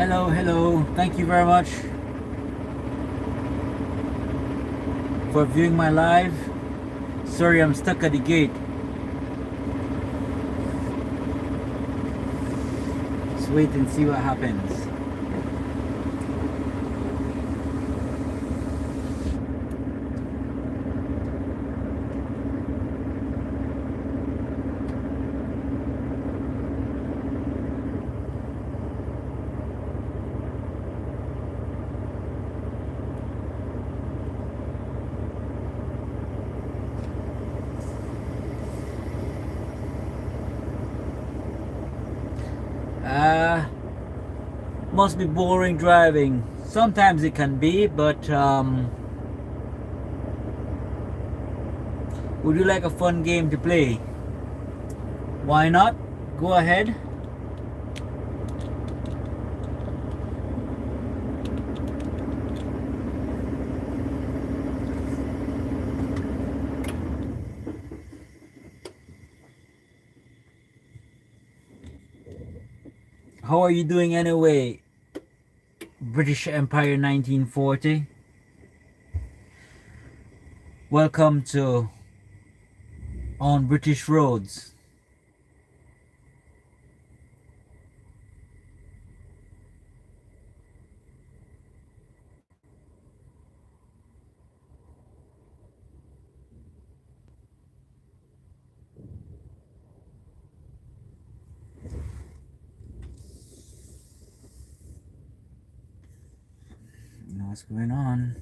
Hello. Thank you very much for viewing my live. Sorry, I'm stuck at the gate. Let's wait and see what happens. Must be boring driving. Sometimes it can be, but would you like a fun game to play? Why not? Go ahead. How are you doing anyway? British Empire 1940. Welcome to On British Roads. You know what's going on?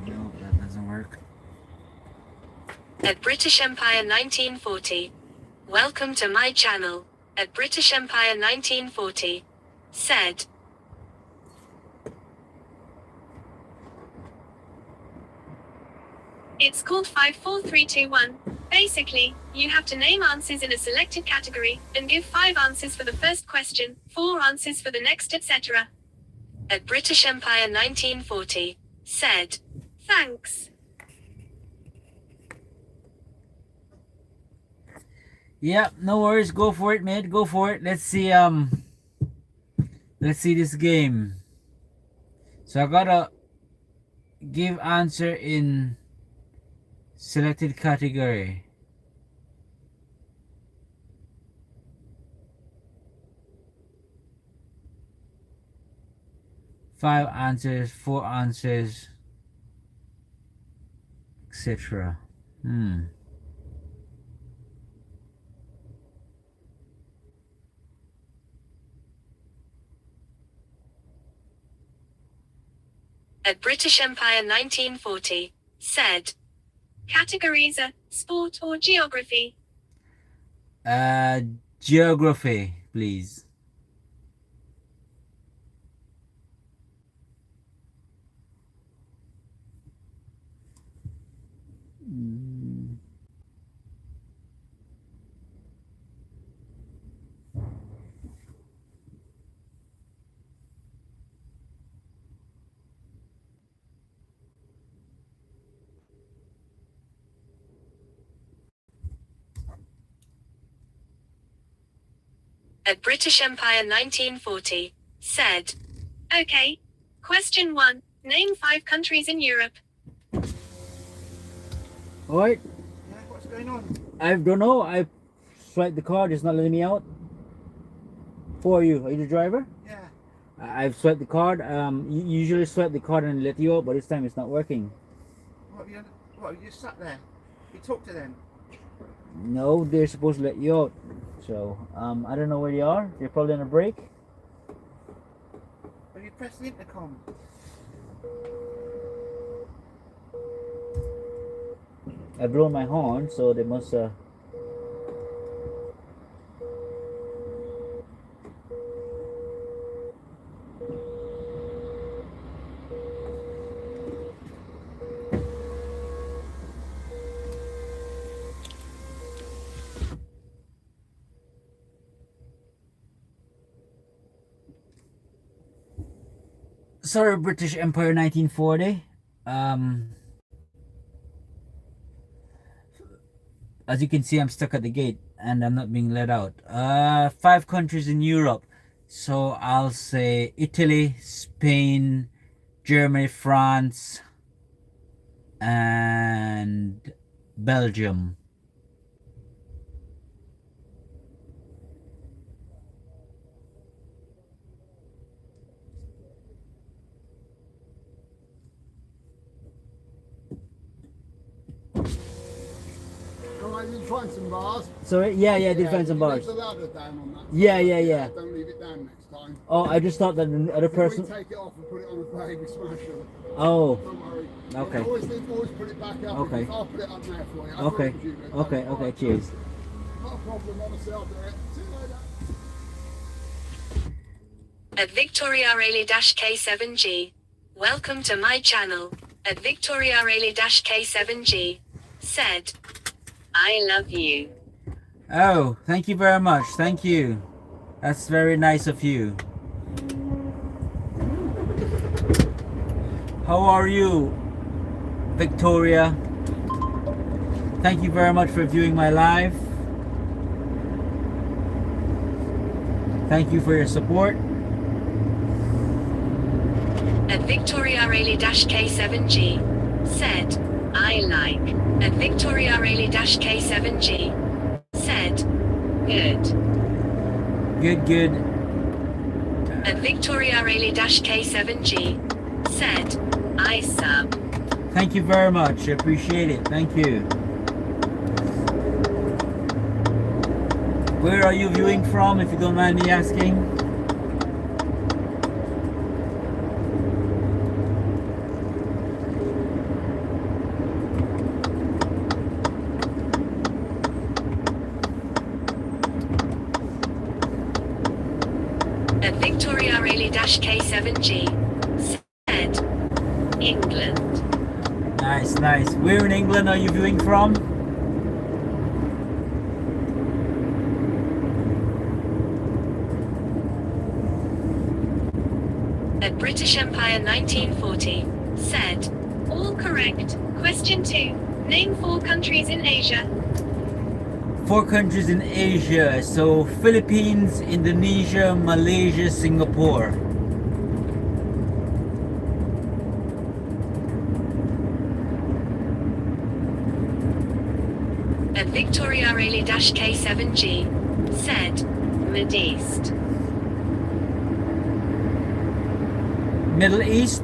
No, that doesn't work. At British Empire 1940. Welcome to my channel. At British Empire 1940. Said. It's called 54321. Basically, you have to name answers in a selected category, and give 5 answers for the first question, 4 answers for the next, etc. At British Empire 1940. Said. Thanks. Yeah, no worries. Go for it, mate. Go for it. Let's see this game. So I gotta give answer in selected category. Five answers, 4 answers, etc. At British Empire 1940. Said. Categories are sport or geography. Geography, please. At British Empire 1940. Said. Okay. Question 1. Name 5 countries in Europe. Alright, Yeah, what's going on? I don't know. I swiped the card, it's not letting me out. For you. Are you the driver? Yeah. I've swiped the card. You usually swipe the card and let you out, but this time it's not working. What, you just sat there? You talked to them? No, they're supposed to let you out. So, I don't know where they are. They're probably on a break. Have you pressed the intercom? I've blown my horn, so they must Sorry, British Empire 1940. As you can see, I'm stuck at the gate and I'm not being let out. 5 countries in Europe. So I'll say Italy, Spain, Germany, France, and Belgium. Alright, you find some bars. Sorry, yeah, I did find some bars. Leave the ladder down on that. Yeah. Don't leave it down next time. Oh, I just thought that the other If person. we take it off and put it on a bag, we smash it. Oh, Don't worry. Okay. Always put it back up. Okay. I'll put it up there for you. I okay, thought it was you, but okay, no. okay. Cheers. Not a problem, honestly, I'll do it. See you later. At Victoria Rayleigh-K7G. Welcome to my channel. At Victoria Rayleigh-K7G. Said, I love you. Oh, thank you very much. Thank you. That's very nice of you. How are you, Victoria? Thank you very much for viewing my live. Thank you for your support. At Victoria Rayleigh-K7G. Said, I like. At Victoria Rayleigh-K7G. Said, good. Good. At Victoria Rayleigh-K7G. Said, I sub. Thank you very much. I appreciate it. Thank you. Where are you viewing from, if you don't mind me asking? At Victoria Rayleigh-K7G. Said, England. Nice. Where in England are you viewing from? At British Empire 1940. Said, all correct. Question 2. Name 4 countries in Asia. 4 countries in Asia. So Philippines, Indonesia, Malaysia, Singapore. At Victoria Rayleigh-K7G. Said, Mideast. Middle East.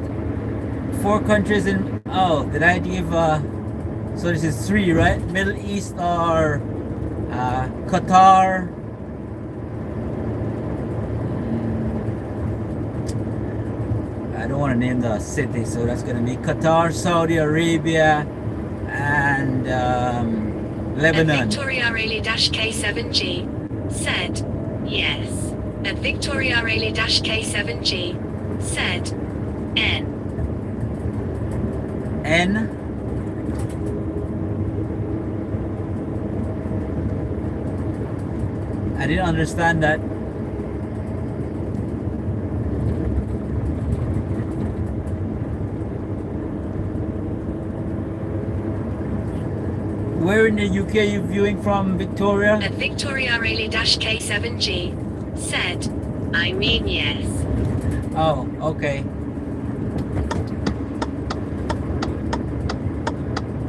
4 countries in. Oh, did I give? So this is 3, right? Middle East are Qatar. I don't want to name the city, so that's gonna be Qatar, Saudi Arabia, and Lebanon. At Victoria Rayleigh-K7G. Said, yes. At Victoria Rayleigh-K7G. Said, N. N. I didn't understand that. Where in the UK are you viewing from, Victoria? At Victoria Rayleigh-K7G. Said, I mean yes. Oh, okay.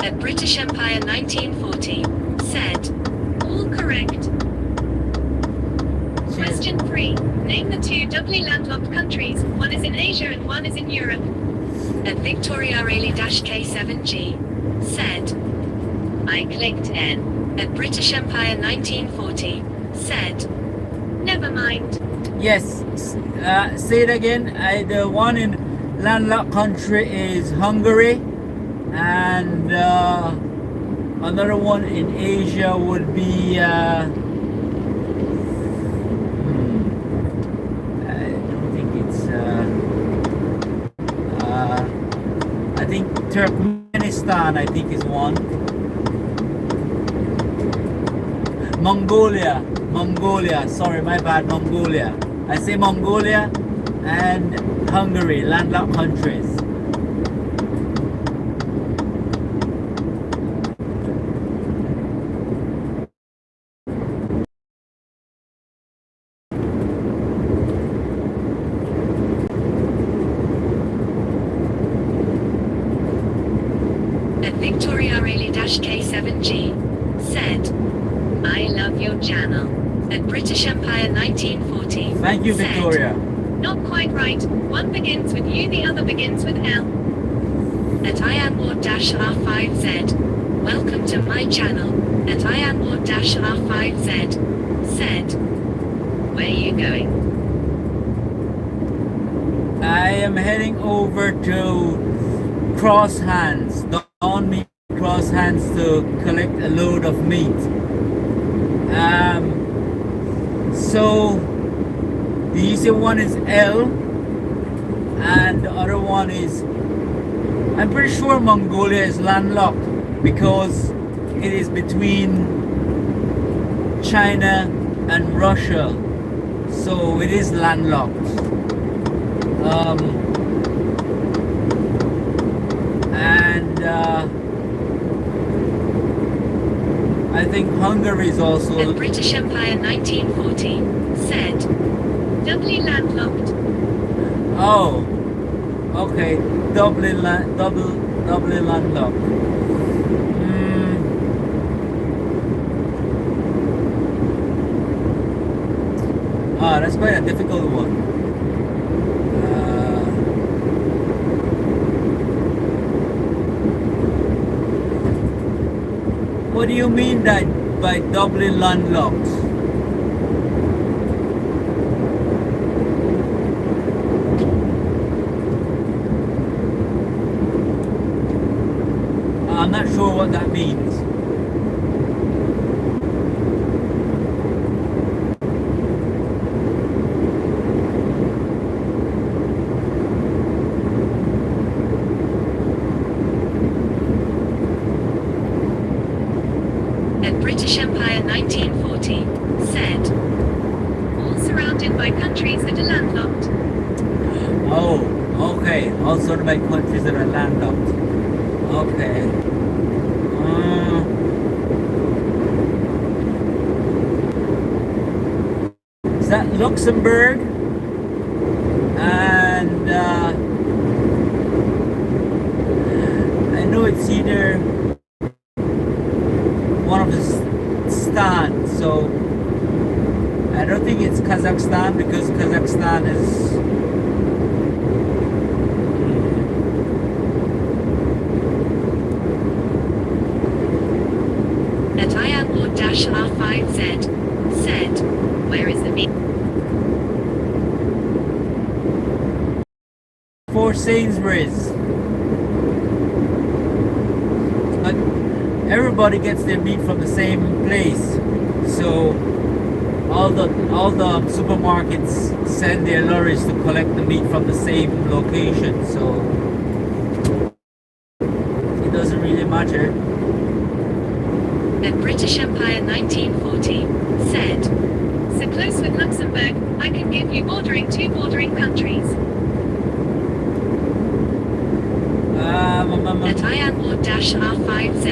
At British Empire 1940. Said, all correct. Question 3. Name the 2 doubly landlocked countries. One is in Asia and one is in Europe. At Victoria Rayleigh-K7G. Said, I clicked N. At British Empire 1940. Said, never mind. Yes. Say it again. The one in landlocked country is Hungary, and another one in Asia would be. I don't think it's. I think Turkmenistan. I think is one. Mongolia. Sorry, my bad. Mongolia. I say Mongolia, and Hungary, landlocked countries. At Victoria Rayleigh-K7G said, I love your channel. At British Empire 1940 Thank you, said, Victoria. not quite right. One begins with U, the other begins with L. At IamWard-R5Z, welcome to my channel. At IamWard-R5Z said, where are you going? I am heading over to Cross Hands, Dawn Meat Cross Hands, to collect a load of meat. So the easier one is L, and the other one is, I'm pretty sure Mongolia is landlocked because it is between China and Russia, so it is landlocked. I think Hungary is also. At British Empire 1940 said, doubly landlocked. Oh, okay, doubly landlocked. That's quite a difficult one. What do you mean that by doubly landlocked? I'm not sure what that means. At British Empire 1940 said, all surrounded by countries that are landlocked. Oh, okay. Also by countries that are landlocked. Okay. Is that Luxembourg? And I know it's either one of the Stan, so I don't think it's Kazakhstan because Kazakhstan is At IamWard-R5Z said, where is the meat? for Sainsbury's. But everybody gets their meat from the same place, so all the supermarkets send their lorries to collect the meat from the same location. So it doesn't really matter. At British Empire 1940 said, so close with Luxembourg, I can give you bordering two bordering countries. At IamWard-R5Z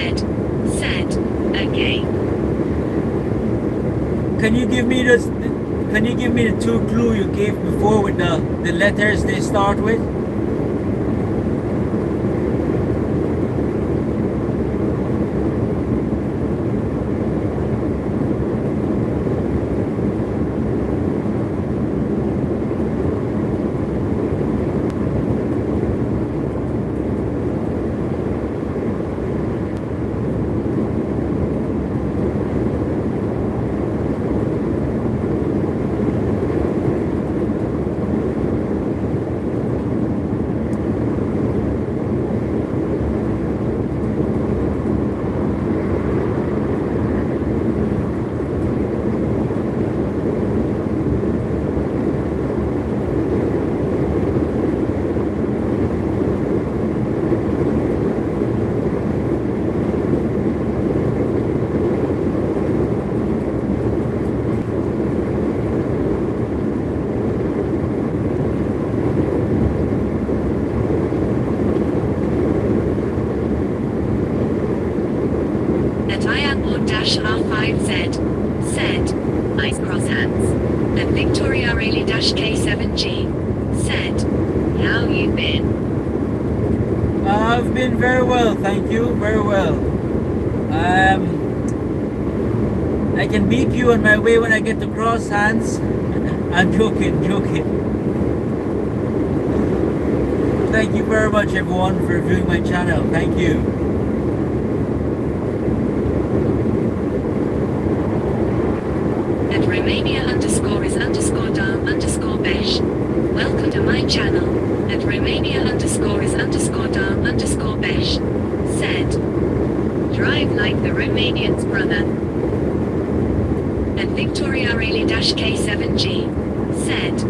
said, okay. Can you give me the two clue you gave before with the letters they start with? K7G said, how you been? I've been very well, thank you, very well. I can beep you on my way when I get to cross hands. I'm joking. Thank you very much everyone for viewing my channel, thank you. At Romania _is_dam_besh. Welcome to my channel. At Romania _is_dam_besh. Said, drive like the Romanians, brother. At Victoria K7G said,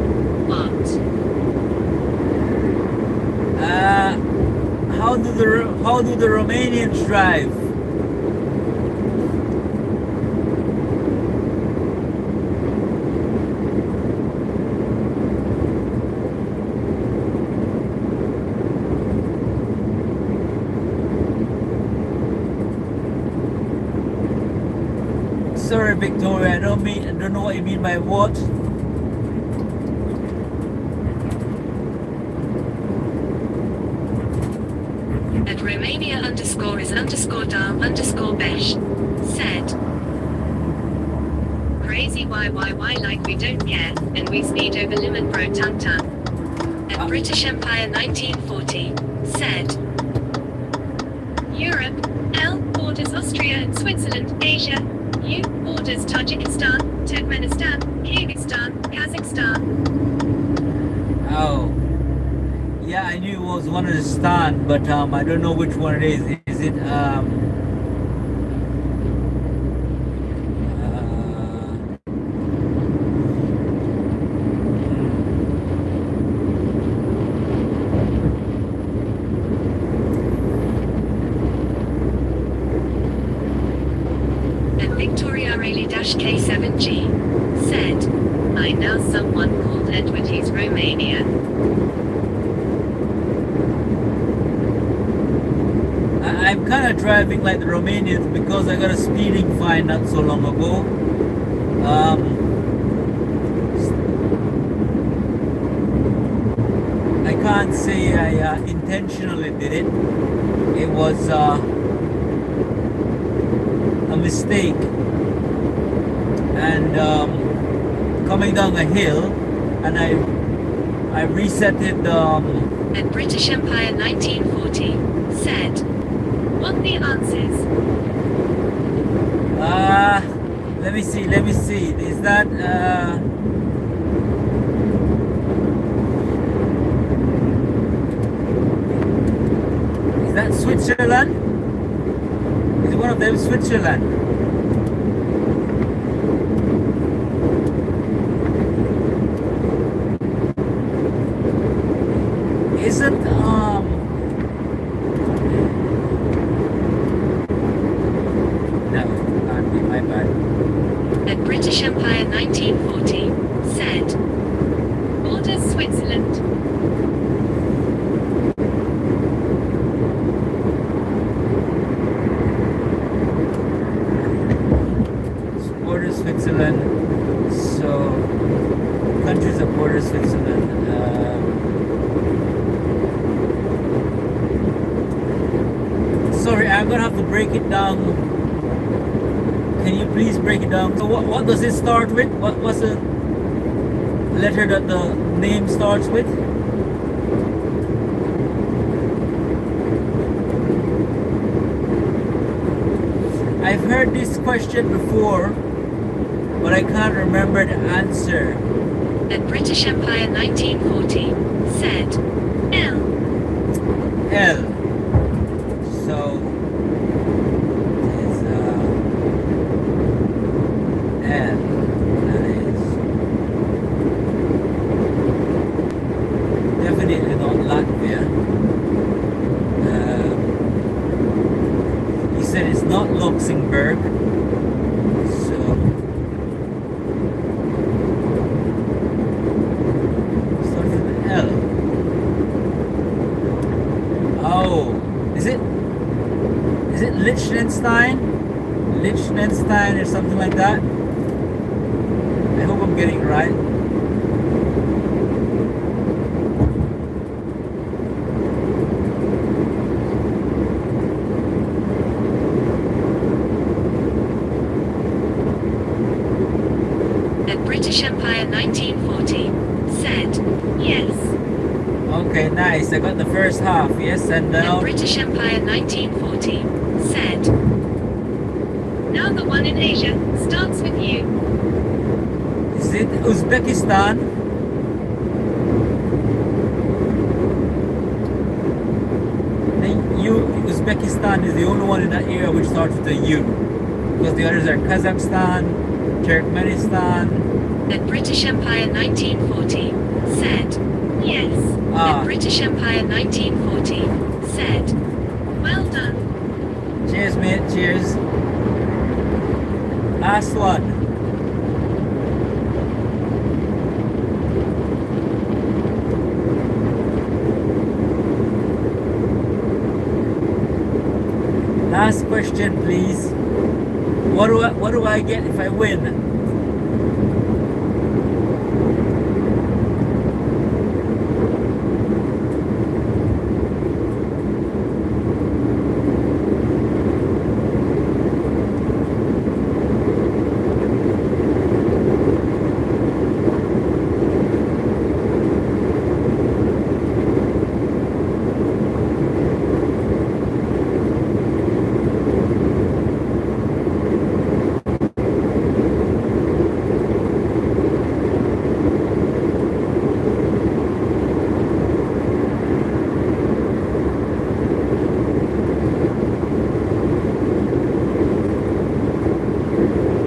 what? How do the Romanians drive? Sorry, Victoria, I don't know what you mean by what. At Romania _is_dam_besh said, crazy why like we don't care, and we speed over limit bro tum tum. At British Empire 1940 said, Europe, L borders Austria and Switzerland, Asia, U borders Tajikistan, Turkmenistan, Kyrgyzstan, Kazakhstan. Oh. Yeah, I knew it was one of the stan, but I don't know which one it is. Is it At Victoria K7G said, I know someone called Edward, he's Romanian. I'm kind of driving like the Romanians because I got a speeding fine not so long ago. I can't say I intentionally did it. It was a mistake. And coming down a hill, and I reset it. At British Empire 1940 said, what the answers? Let me see. Is that Switzerland? Is one of them Switzerland? Isn't no, can't be, my bad. At British Empire 1940 said, borders Switzerland. Border Switzerland. So countries that border Switzerland. Sorry, I'm gonna have to break it down. Can you please break it down? So what does it start with? What's the letter that the name starts with? I've heard this question before, but I can't remember the answer. At British Empire 1940 said, L. L. So it's L. That is definitely not Latvia. He said it's not Luxembourg. So starts with L. Oh, is it Liechtenstein? Liechtenstein or something like that? I hope I'm getting it right. Empire 1940 said yes. Okay, nice. I got the first half. Yes, and The now. British Empire 1940 said. Now the one in Asia starts with you. Is it Uzbekistan? Uzbekistan is the only one in that area which starts with a U. Because the others are Kazakhstan, Turkmenistan. The British Empire 1940 said yes. Ah. The British Empire 1940 said well done. Cheers, mate. Cheers. Last one. Last question, please. What do I get if I win?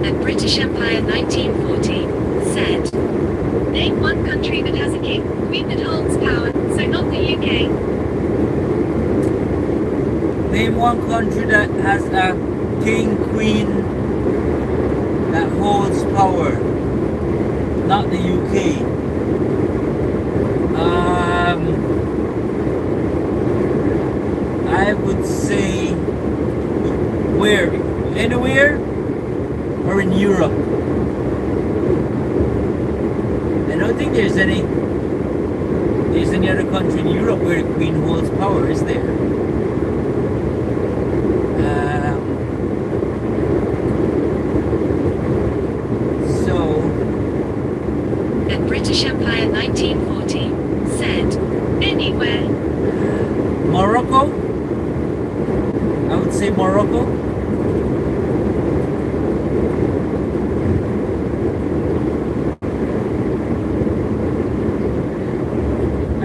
The British Empire 1940 said name one country that has a king, queen that holds power, so not the UK. Name one country that has a king, queen that holds power. Not the UK. I would say where? Anywhere? Or in Europe? I don't think there's any other country in Europe where the Queen holds power, is there? The British Empire 1940 said anywhere. Morocco? I would say Morocco.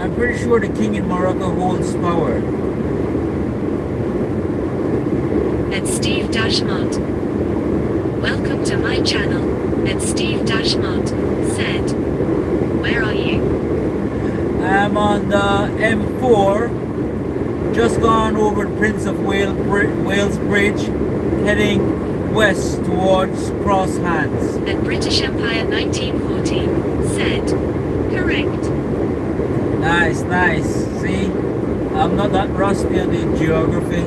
I'm pretty sure the king in Morocco holds power. And Steve Dashmont. Welcome to my channel. And Steve Dashmont said, where are you? I'm on the M4, just gone over the Prince of Wales Bridge, heading west towards Cross Hands. The British Empire 1940 said, correct. Nice, nice. See, I'm not that rusty on the geography.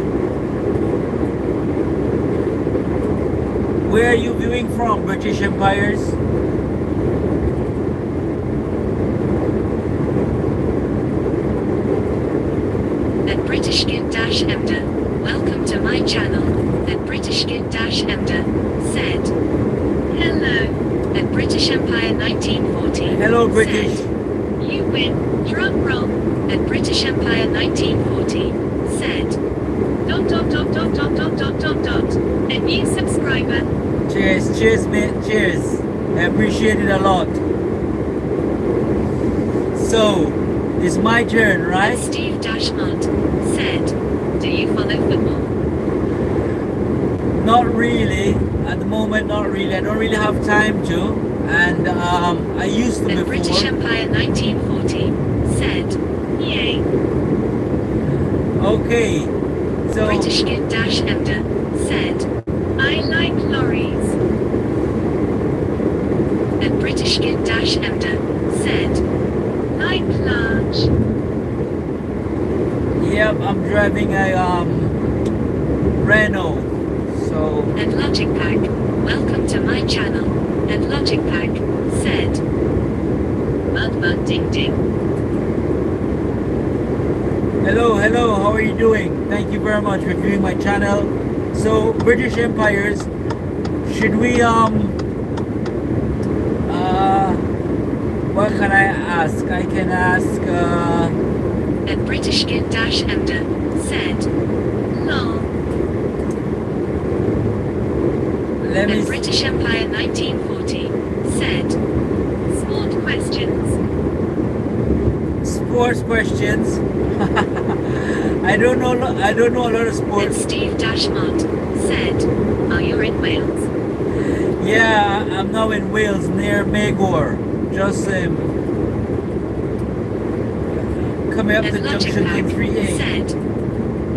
Where are you viewing from, British Empires? The British Gid Dash Emder. Welcome to my channel. The British Gid Dash Emder said, hello. The British Empire 1940 Hello, British. said, you win. Drum roll. The British Empire 1940 said, dot dot dot dot dot dot dot dot dot. A new subscriber. Cheers, cheers, mate, cheers. I appreciate it a lot. So, it's my turn, right? And Steve Dashmont said, do you follow football? Not really. At the moment, not really. I don't really have time to. And I used to The British before. Empire 1940 said, yay. Okay. So, British Gid Dash Emder said, I like lorries. The British Gid Dash Emder said, like large. yep, I'm driving a Renault. So, And Logic Pack, welcome to my channel. And Logic Pack said, mud mud ding ding. hello, hello, how are you doing? Thank you very much for viewing my channel. So, British Empires, should we What can I ask? I can ask. At British Kid Dash Emder said, lol. Let me. At British Empire 1940 said, sport questions. Sports questions. I don't know. I don't know a lot of And sports. Steve Dashmont said, are you in Wales? Yeah, I'm now in Wales near Magor. Just coming up to And Logic junction Pack 3A. said,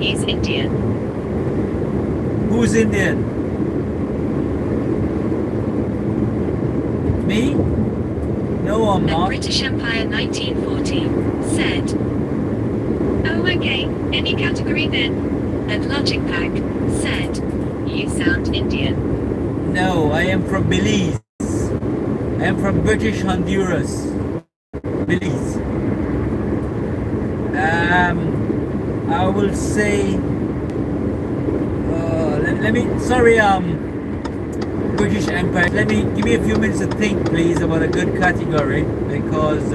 he's Indian. Who's Indian? Me? No, I'm At not. British Empire 1940 said, oh okay, any category then? And Logic Pack said, you sound Indian. No, I am from Belize. I am from British Honduras. Belize. I will say. Let me. Sorry, British Empire. Give me a few minutes to think, please, about a good category because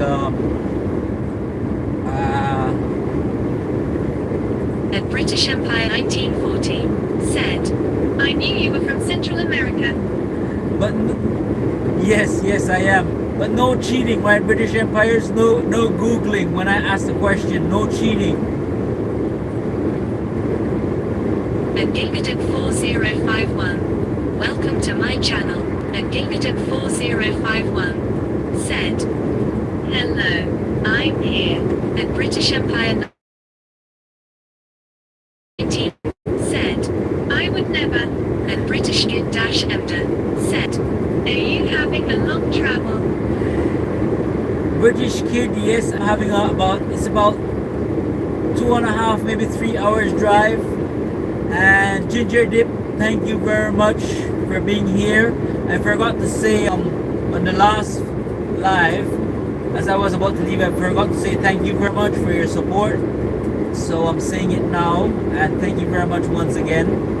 At British Empire 1940 said, I knew you were from Central America. but yes, I am. But no cheating, right? British Empires, no googling when I ask the question. No cheating. At Gigadip 4051, welcome to my channel. At Gigadip 4051 said, hello, I'm here. At British Empire 19 said, I would never. At British Kid Dash Emder said, are you having a long travel? British kid, yes, I'm having it's about 2.5, maybe 3 hours drive. And Ginger Dip, thank you very much for being here. I forgot to say on the last live, as I was about to leave, I forgot to say thank you very much for your support. So I'm saying it now, and thank you very much once again.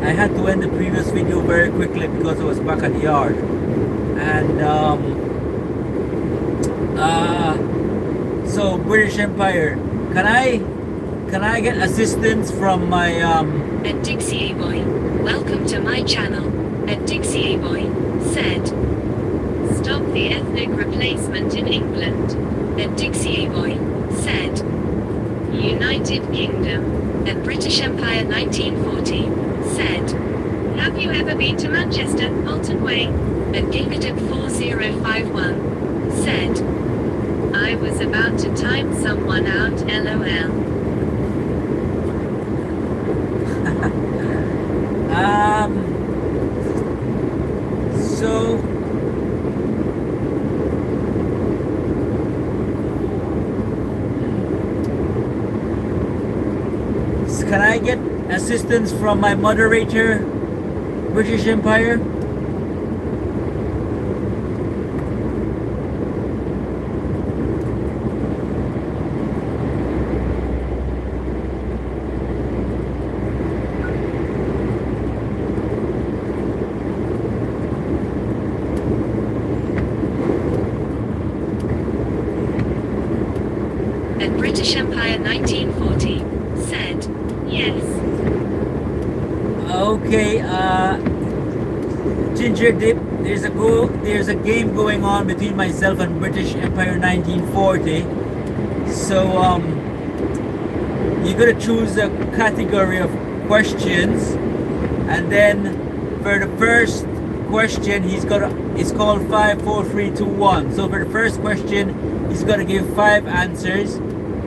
I had to end the previous video very quickly because I was back at the yard. And so British Empire, can I get assistance from my And Dixie A Boy, welcome to my channel. And Dixie A Boy said, stop the ethnic replacement in England. And Dixie A Boy said, United Kingdom. And British Empire 1940 said, have you ever been to Manchester, Bolton Way? And Gigadip 4051 said, I was about to time someone out, LOL. So can I get assistance from my moderator, British Empire? And British Empire 1940 said, yes. Okay, Ginger Dip, there's a game going on between myself and British Empire 1940. So you gotta choose a category of questions, and then for the first question it's called 5 4 3 2 1. So for the first question he's gonna give 5 answers.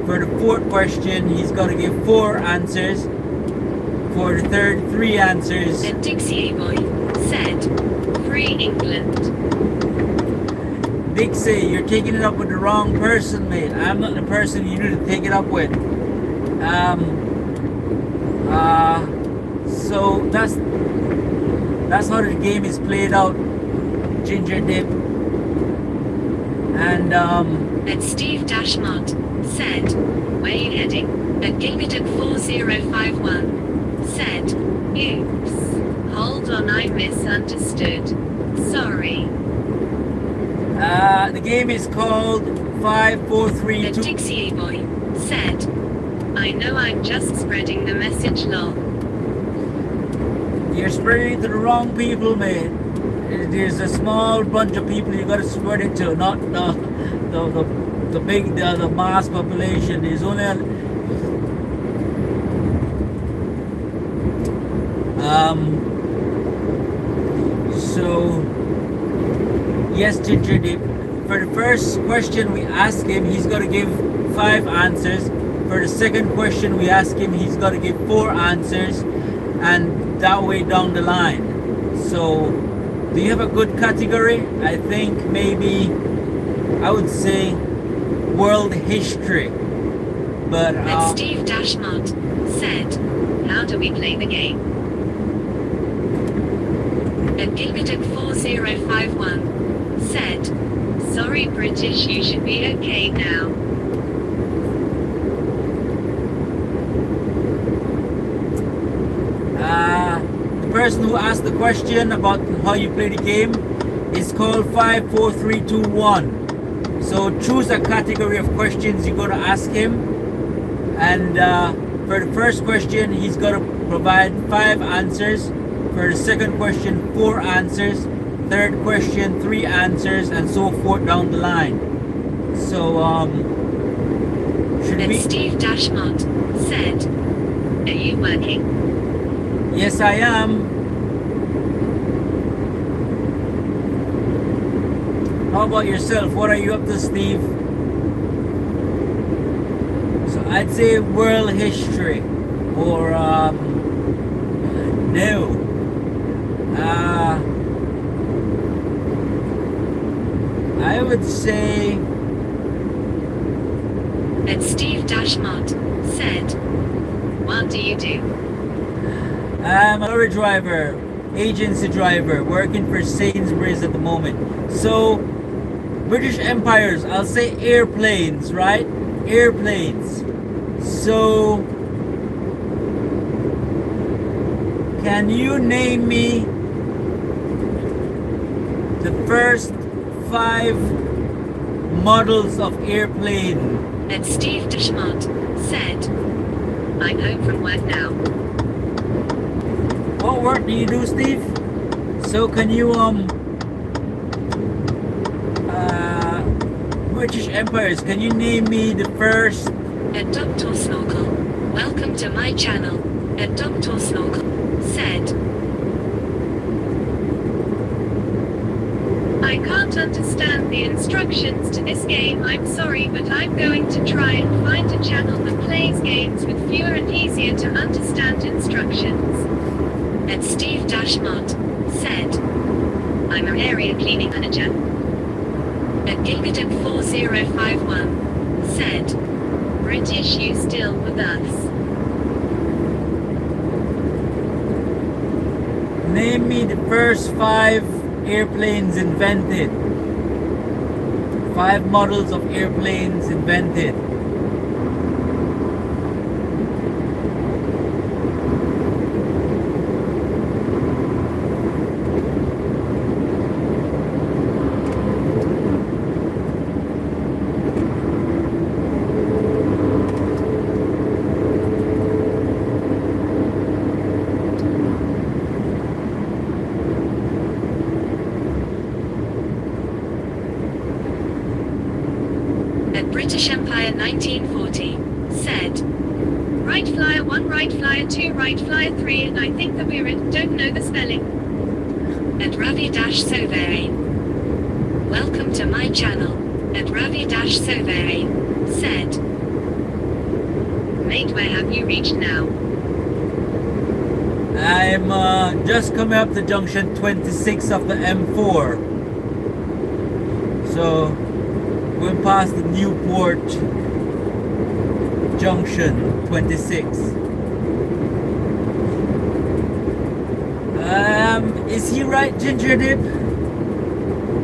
For the fourth question he's gonna give 4 answers. For the third, 3 answers. And Dixie A Boy said, free England. Dixie, you're taking it up with the wrong person, mate. I'm not the person you need to take it up with. So that's how the game is played out, Ginger Dip. And Steve Dashmont said, where you heading? At Gigadip 4051 said, oops, hold on, I misunderstood. Sorry. The game is called 5, 4, 3, The 2. Dixie boy said, I know I'm just spreading the message lol. You're spreading it to the wrong people, mate. There's a small bunch of people you gotta spread it to, not the mass population. There's only so yes, Ginger Dip. For the first question we ask him, he's got to give 5 answers. For the second question we ask him, he's got to give 4 answers, and that way down the line. So, do you have a good category? I think maybe I would say world history. But And Steve Dashmont said, how do we play the game? And Gilbert4051 said, sorry British, you should be okay now. the person who asked the question about how you play the game is called 5, 4, 3, 2, 1. So choose a category of questions you're going to ask him, and for the first question he's going to provide 5 answers. For the second question, 4 answers. Third question, 3 answers, and so forth down the line. So should And we? Steve Dashmont said, are you working? Yes, I am. How about yourself? What are you up to, Steve? So I'd say world history, or no. I would say And Steve Dashmont said, what do you do? I'm a lorry driver, agency driver, working for Sainsbury's at the moment. So, British empires, I'll say airplanes, right? Airplanes. So, can you name me the first 5 models of airplane? And Steve Dashmont said, I'm home from work now. What work do you do, Steve? So can you British empires, can you name me the first? And Dr. Snorkel, welcome to my channel. And Dr. Snorkel said, I can't understand the instructions to this game, I'm sorry, but I'm going to try and find a channel that plays games with fewer and easier to understand instructions. And Steve Dashmont said, I'm an area cleaning manager. And Gilbert4051 said, British, you still with us? Name me the first 5 airplanes invented. 5 models of airplanes invented. At British Empire 1940 said, Wright Flyer 1, Wright Flyer 2, Wright Flyer 3, and I think that we're in, don't know the spelling. At Ravi-Sovere, welcome to my channel. At Ravi-Sovere said, mate, where have you reached now? I'm just coming up to junction 26 of the M4. So going past the Newport junction 26. Is he right, Ginger Dip?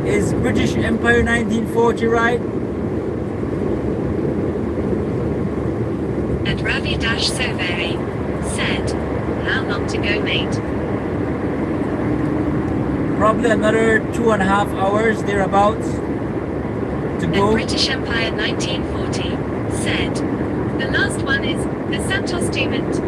Is British Empire 1940 right? And Ravi-Sovere said, how long to go, mate? probably another 2.5 hours thereabouts to The go. British Empire 1940 said. The last one is the Santos Dumont.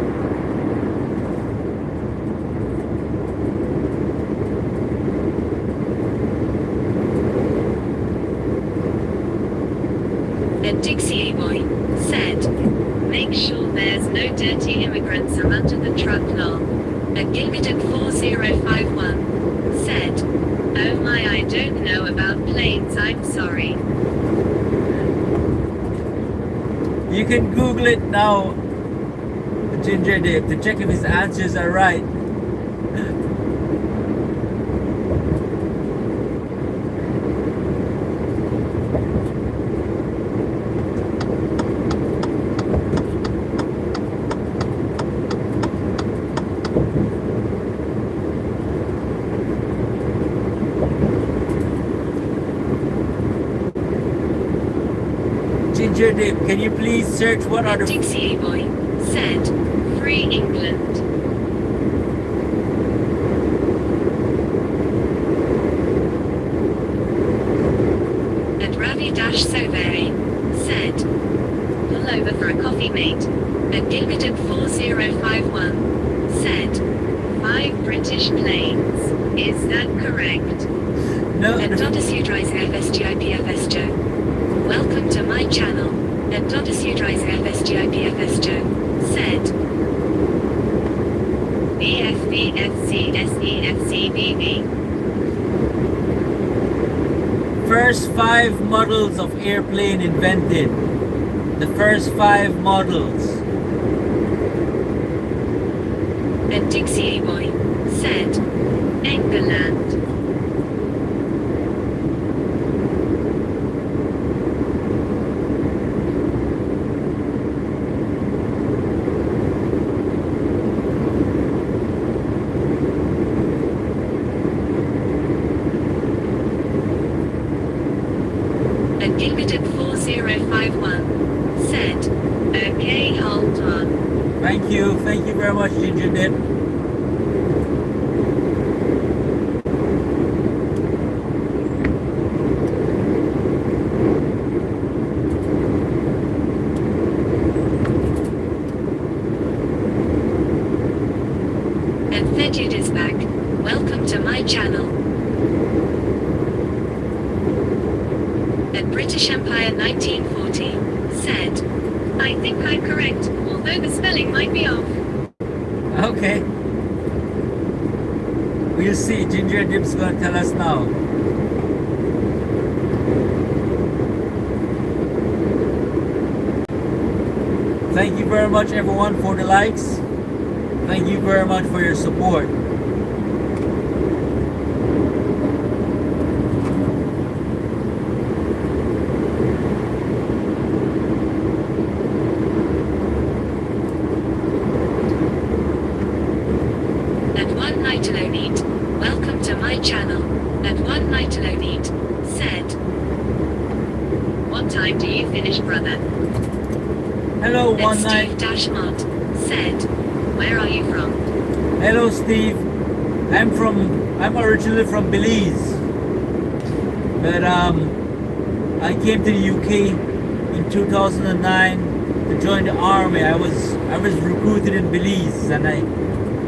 And Dixie Boy said, make sure there's no dirty immigrants under the truck lol. A Gilgaden 4051 said, oh my, I don't know about planes, I'm sorry. You can Google it now, Ginger Dave, to check if his answers are right. Ginger Dave, can you please search what are the Dixie Boy said, free England. And Ravi Dash Soveri said, pull over for a coffee mate. And Gilgaden 4051 said, 5 British planes. Is that correct? no? And Dodus Udrise FSGIPFS Joe. Welcome to my channel. And Dodus Udrise FSGIPFS Joe said, BFVFCSEFCBB. First 5 models of airplane invented. The first 5 models. And Dixie Boy said, England. And Gilgaden 4051 said, okay, hold on. Thank you very much, Ginger Dave. And Fedud is back. Welcome to my channel. And British Empire 1940 said, I think I'm correct, although the spelling might be off. Okay. We'll see. Ginger Dip's gonna tell us now. Thank you very much, everyone, for the likes. Thank you very much for your support. And one night alone eat. Welcome to my channel. And one night alone eat said, what time do you finish, brother? Hello, And one night. Steve Dashmont said, where are you from? Hello, Steve. I'm originally from Belize, but I came to the UK in 2009 to join the army. I was recruited in Belize, and I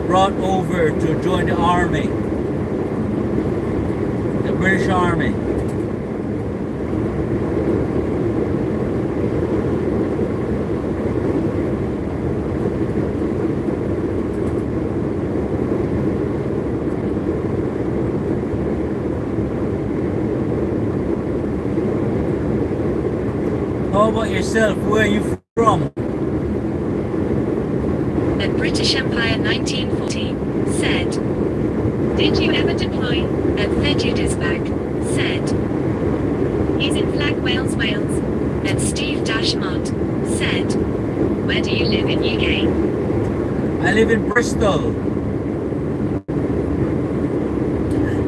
brought over to join the army, the British Army. How about yourself? Where are you from? And British Empire 1940 said, did you ever deploy? And Fedud is back said, he's in Flag Wales, Wales. And Steve Dashmont said, where do you live in UK? I live in Bristol.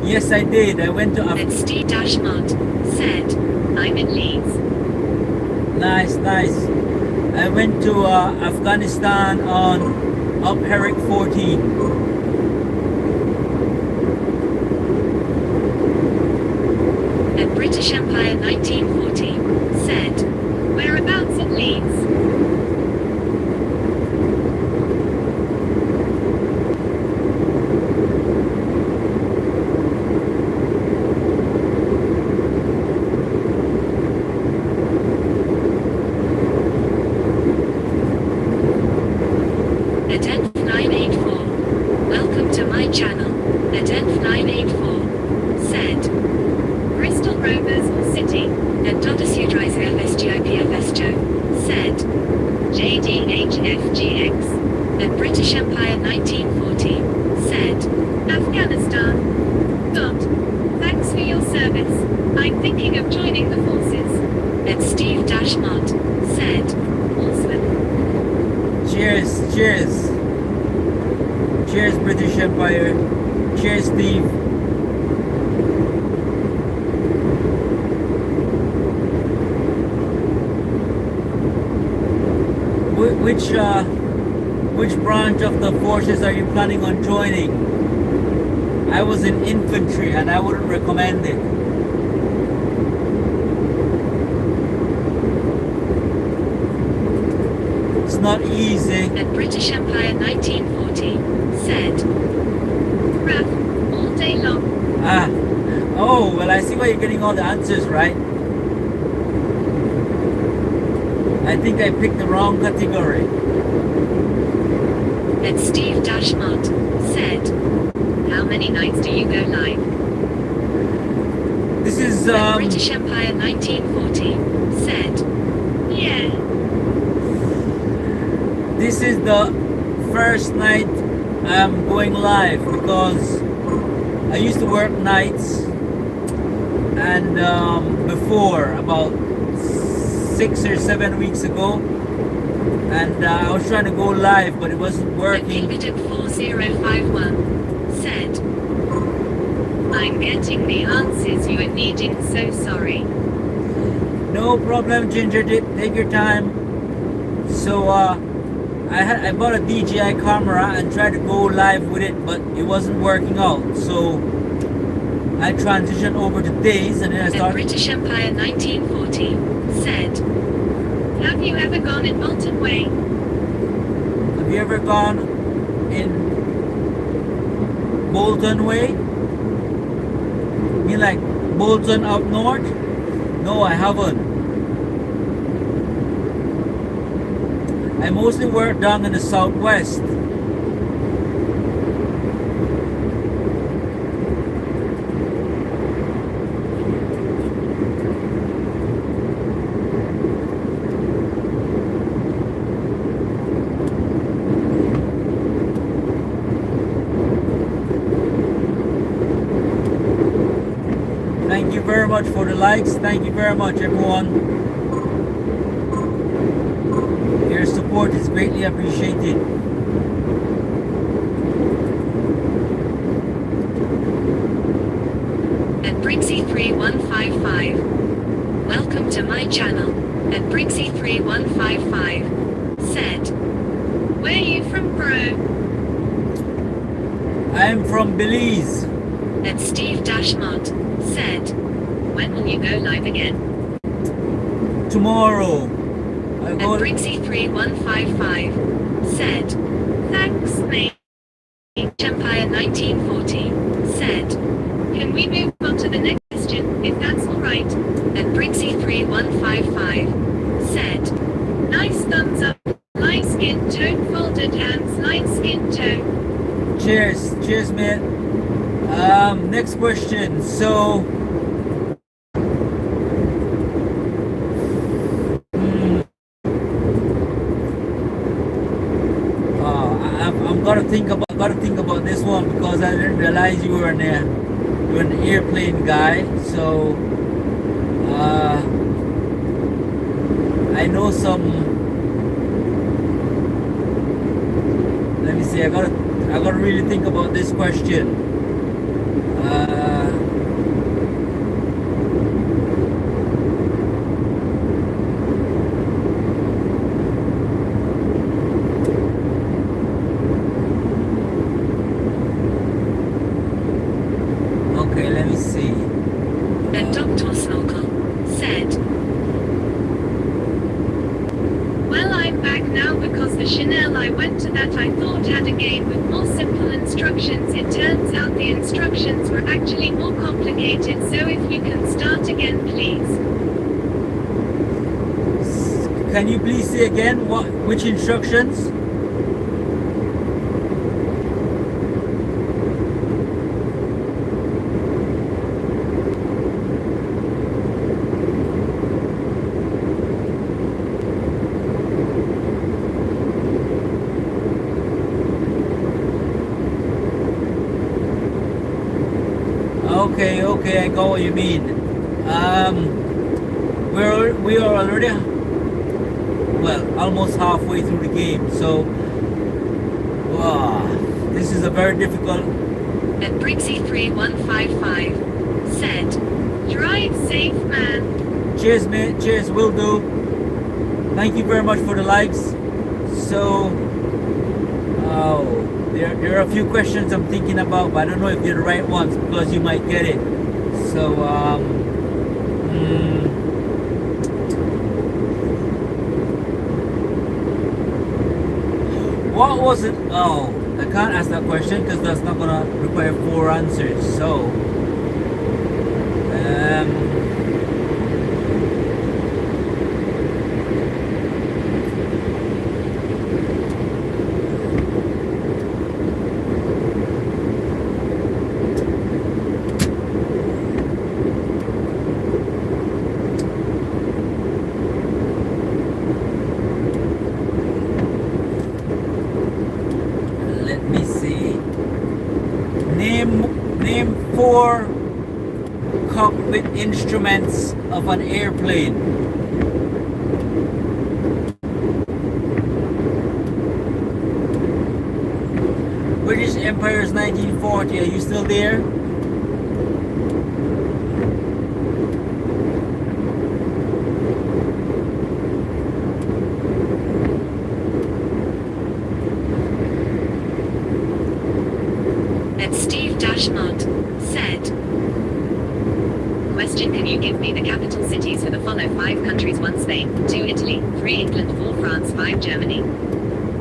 Yes, I did. I went to And Steve Dashmont said, I'm in Leeds. Nice. I went to Afghanistan on Up Herrick 14. British Empire 1940 said, whereabouts at Leeds? At Enf 984. Welcome to my channel. At Enf 984 said, Bristol Rovers or City. At Dodasudriser FSGIPFSJO said, JDHFGX. At British Empire 1940 said, Afghanistan. God, thanks for your service. I'm thinking of joining the forces. At Steve Dashmont said, Portsmouth. Cheers, cheers. Cheers, British Empire. Cheers, Steve. Which branch of the forces are you planning on joining? I was in infantry and I wouldn't recommend it. It's not easy. At British Empire 1940 said, RAF, all day long. Ah, oh, well, I see why you're getting all the answers right. I think I picked the wrong category. At Steve Dashmont said, how many nights do you go live? This is At British Empire 1940 said, yeah. this is the first night I'm going live because I used to work nights, and before about 6 or 7 weeks ago, and I was trying to go live but it wasn't At working. Pivoted 4051 said, I'm getting the answers you are needing, so sorry. No problem, Ginger, take your time. So I bought a DJI camera and tried to go live with it, but it wasn't working out. So I transitioned over to days, and then I At started. British Empire 1940 said, have you ever gone in Bolton Way? Have you ever gone in Bolton Way? You mean like Bolton up north? No, I haven't. I mostly work down in the southwest. Thank you very much for the likes. Thank you very much, everyone. Your support is greatly appreciated. At Brixie3155. Welcome to my channel. At Brixie3155 said, where are you from, bro? I am from Belize. At Steve Dashmont said, when will you go live again? Tomorrow. I At go. Brixie3155 said, thanks, mate. Empire 1940 said, can we move on to the next question, if that's alright? At Brixie3155 said, nice thumbs up, light skin tone, folded hands, light skin tone. Cheers, cheers, man. Next question. So, I'm gotta think about this one because I didn't realize you were an airplane guy. So, I know some. Let me see. I gotta really think about this question. At Dr. Snow back now because the Chanel I went to that I thought had a game with more simple instructions. It turns out the instructions were actually more complicated, so if you can start again please. Can you please say again which instructions? Okay, I got what you mean. We are already, well, almost halfway through the game, so this is a very difficult. And Brixie 3155 said, "Drive safe, man." Cheers, mate. Cheers, will do. Thank you very much for the likes. So, there are a few questions I'm thinking about, but I don't know if they're the right ones because you might get it. So, what was it? Oh, I can't ask that question because that's not gonna require 4 answers. So, name 4 cockpit instruments of an airplane. British Empire's 1940. Are you still there? And Steve Dashmont said, question, can you give me the capital cities for the following 5 countries? 1 Spain, 2 Italy, 3 England, 4 France, 5 Germany.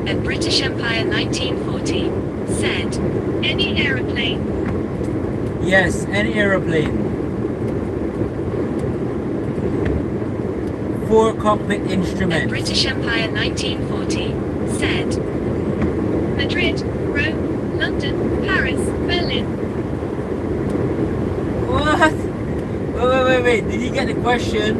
And British Empire 1940 said, any aeroplane? Yes, any aeroplane. 4 cockpit And instruments. British Empire 1940 said, Madrid, Rome, London, Paris, Berlin. What? Wait. Did you get the question?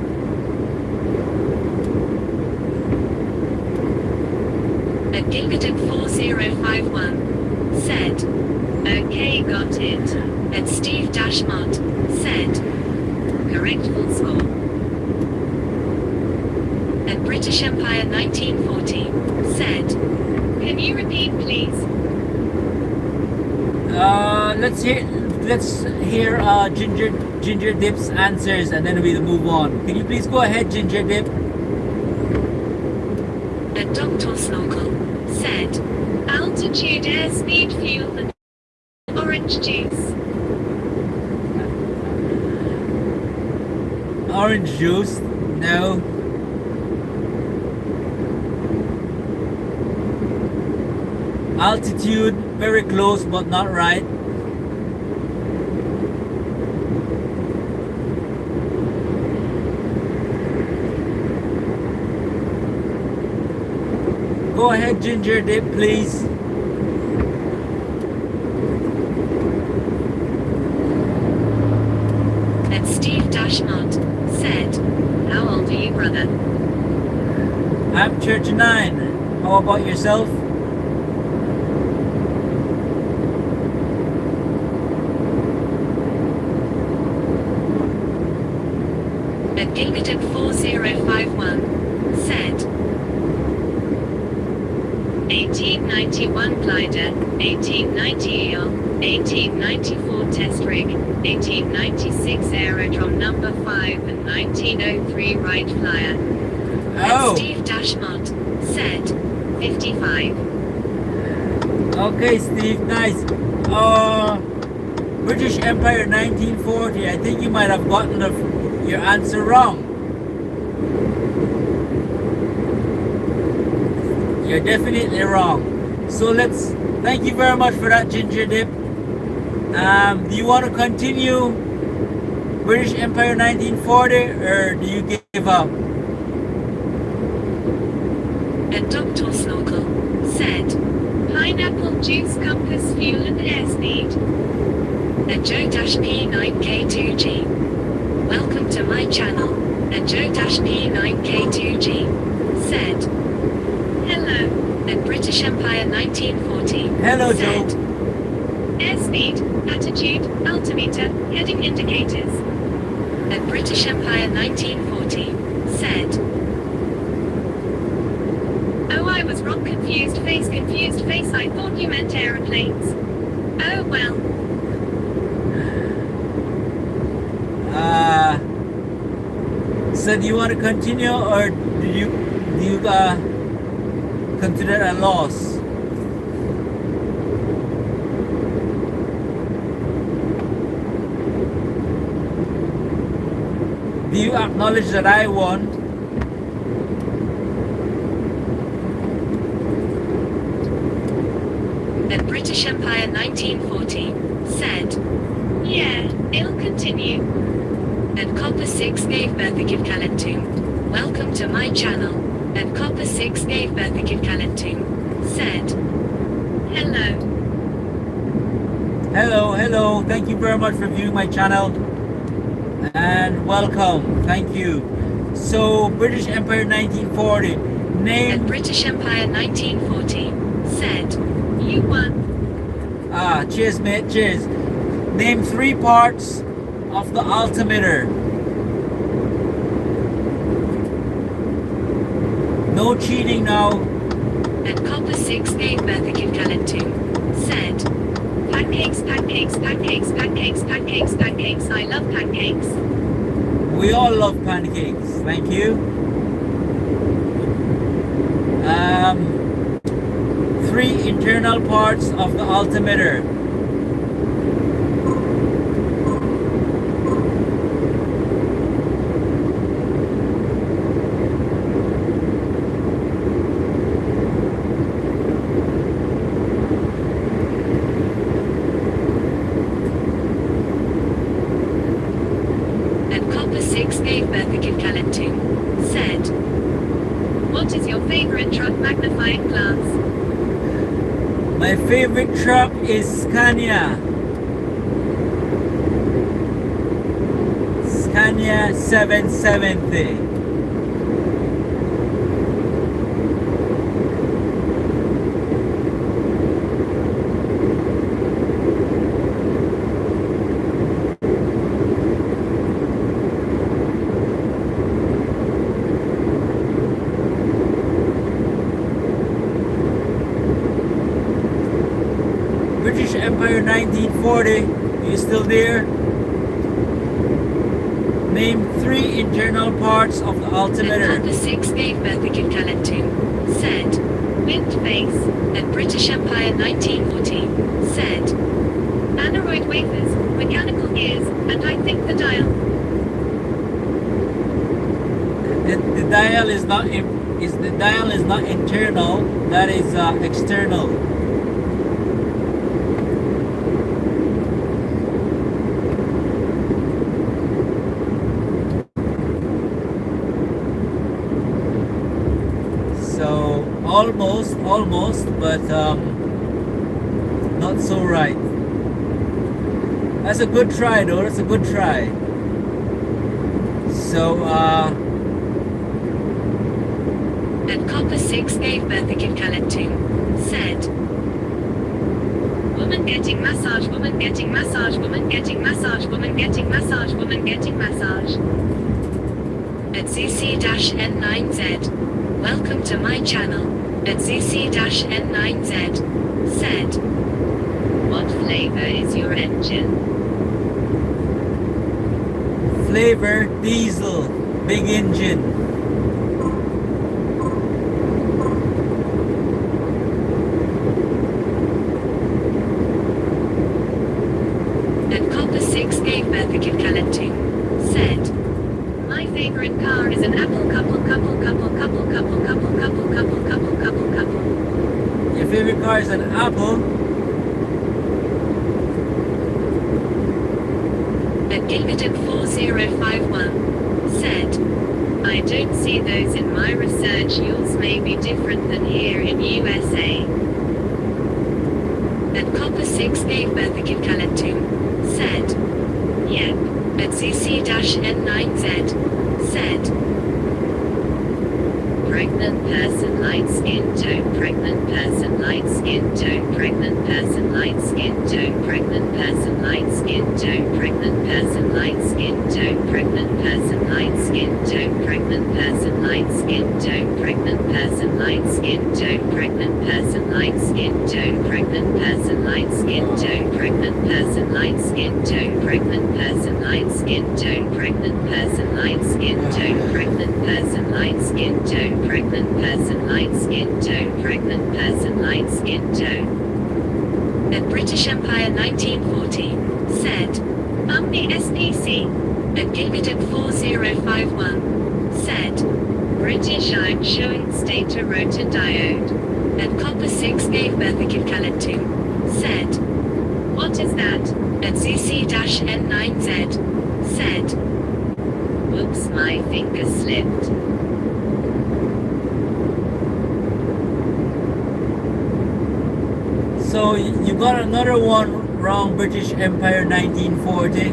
And Gilgaden 4051 said, okay, got it. And Steve Dashmont said, correct, full score. And British Empire 1940 said, can you repeat please? Let's hear Ginger Dip's answers and then we'll move on. Can you please go ahead, Ginger Dip? And Dr. Snorkel said, altitude, airspeed, fuel, and orange juice. Orange juice? No. Altitude, very close but not right. Go ahead, Ginger Dip, please. And Steve Dashmont said, how old are you, brother? I'm 39. How about yourself? And Gilgaden 4051 said, 1891 glider, 1890 eel, 1894 test rig, 1896 aerodrome number 5 and 1903 Wright Flyer. Oh. And Steve Dashmont said, 55. Okay, Steve, nice. British Empire 1940. I think you might have gotten your answer wrong. You're definitely wrong. So thank you very much for that, Ginger Dip. Do you want to continue British Empire 1940 or do you give up? And Dr. Snorkel said, pineapple juice, compass, fuel and airspeed. And Joe-P9K2G. Welcome to my channel. And Joe-P9K2G said, hello. And British Empire 1940 Hello, said, Joe. airspeed, attitude, altimeter, heading indicators. And British Empire 1940 said, oh, I was wrong, confused face, I thought you meant aeroplanes. Oh well. So do you want to continue or do you consider a loss? Do you acknowledge that I won? And British Empire 1940 said, yeah, it'll continue. And Copper 6 gave birth to Kalentum. Welcome to my channel. And Copper 6 gave birth to Kalentum said, hello. Hello. Thank you very much for viewing my channel. And welcome. Thank you. So, British Empire 1940. Name. And British Empire 1940 said, you won. Cheers, mate. Cheers. Name 3 parts of the altimeter. No cheating now. And Copper 6 gave birth to Kalentum said, pancakes. I love pancakes. We all love pancakes. Thank you. 3 internal parts of the altimeter. And Copper 6 gave birth to Kalentum said, what is your favorite truck magnifying glass? My favorite truck is Scania 770. British Empire 1940. Are you still there? Name 3 internal parts of the And altimeter. Copper 6 gave birth to Kalentum said, wind face. And British Empire 1940 said, aneroid wafers, mechanical gears, and I think the dial. The dial is not internal. That is external. So almost, but not so right. That's a good try, though. That's a good try. So And Copper 6 gave birth to Kalentum said, woman getting massage, woman getting massage, woman getting massage, woman getting massage, woman getting massage. At ZC-N9Z, welcome to my channel. At ZC-N9Z said, what flavor is your engine? flavor diesel, big engine. And Copper 6 gave birth to Kalentum said, my favorite car is an Apple couple. car is an Apple. At Gilberton 4051 said, I don't see those in my research. Yours may be different than here in USA. At Copper 6 gave Bertha Kalatum said, yep. At ZC-N9Z said, pregnant person light skin tone, pregnant person light skin tone, pregnant person light skin tone, pregnant person light skin tone, pregnant person light skin tone, pregnant person light skin tone, pregnant person light skin tone, pregnant person light skin tone, pregnant person light skin tone, pregnant person light skin tone, pregnant person light skin tone, pregnant person light skin tone, pregnant person light skin tone, pregnant person light skin tone, pregnant person light skin tone, pregnant person light skin tone. At British Empire 1940 said, Omni SPC. At Gilberton 4051 said, British I'm showing stator rotor diode. At Copper 6 gave Bertha Kalatum said, what is that? At ZC-N9Z said, whoops, my finger slipped. So you got another one wrong, British Empire 1940.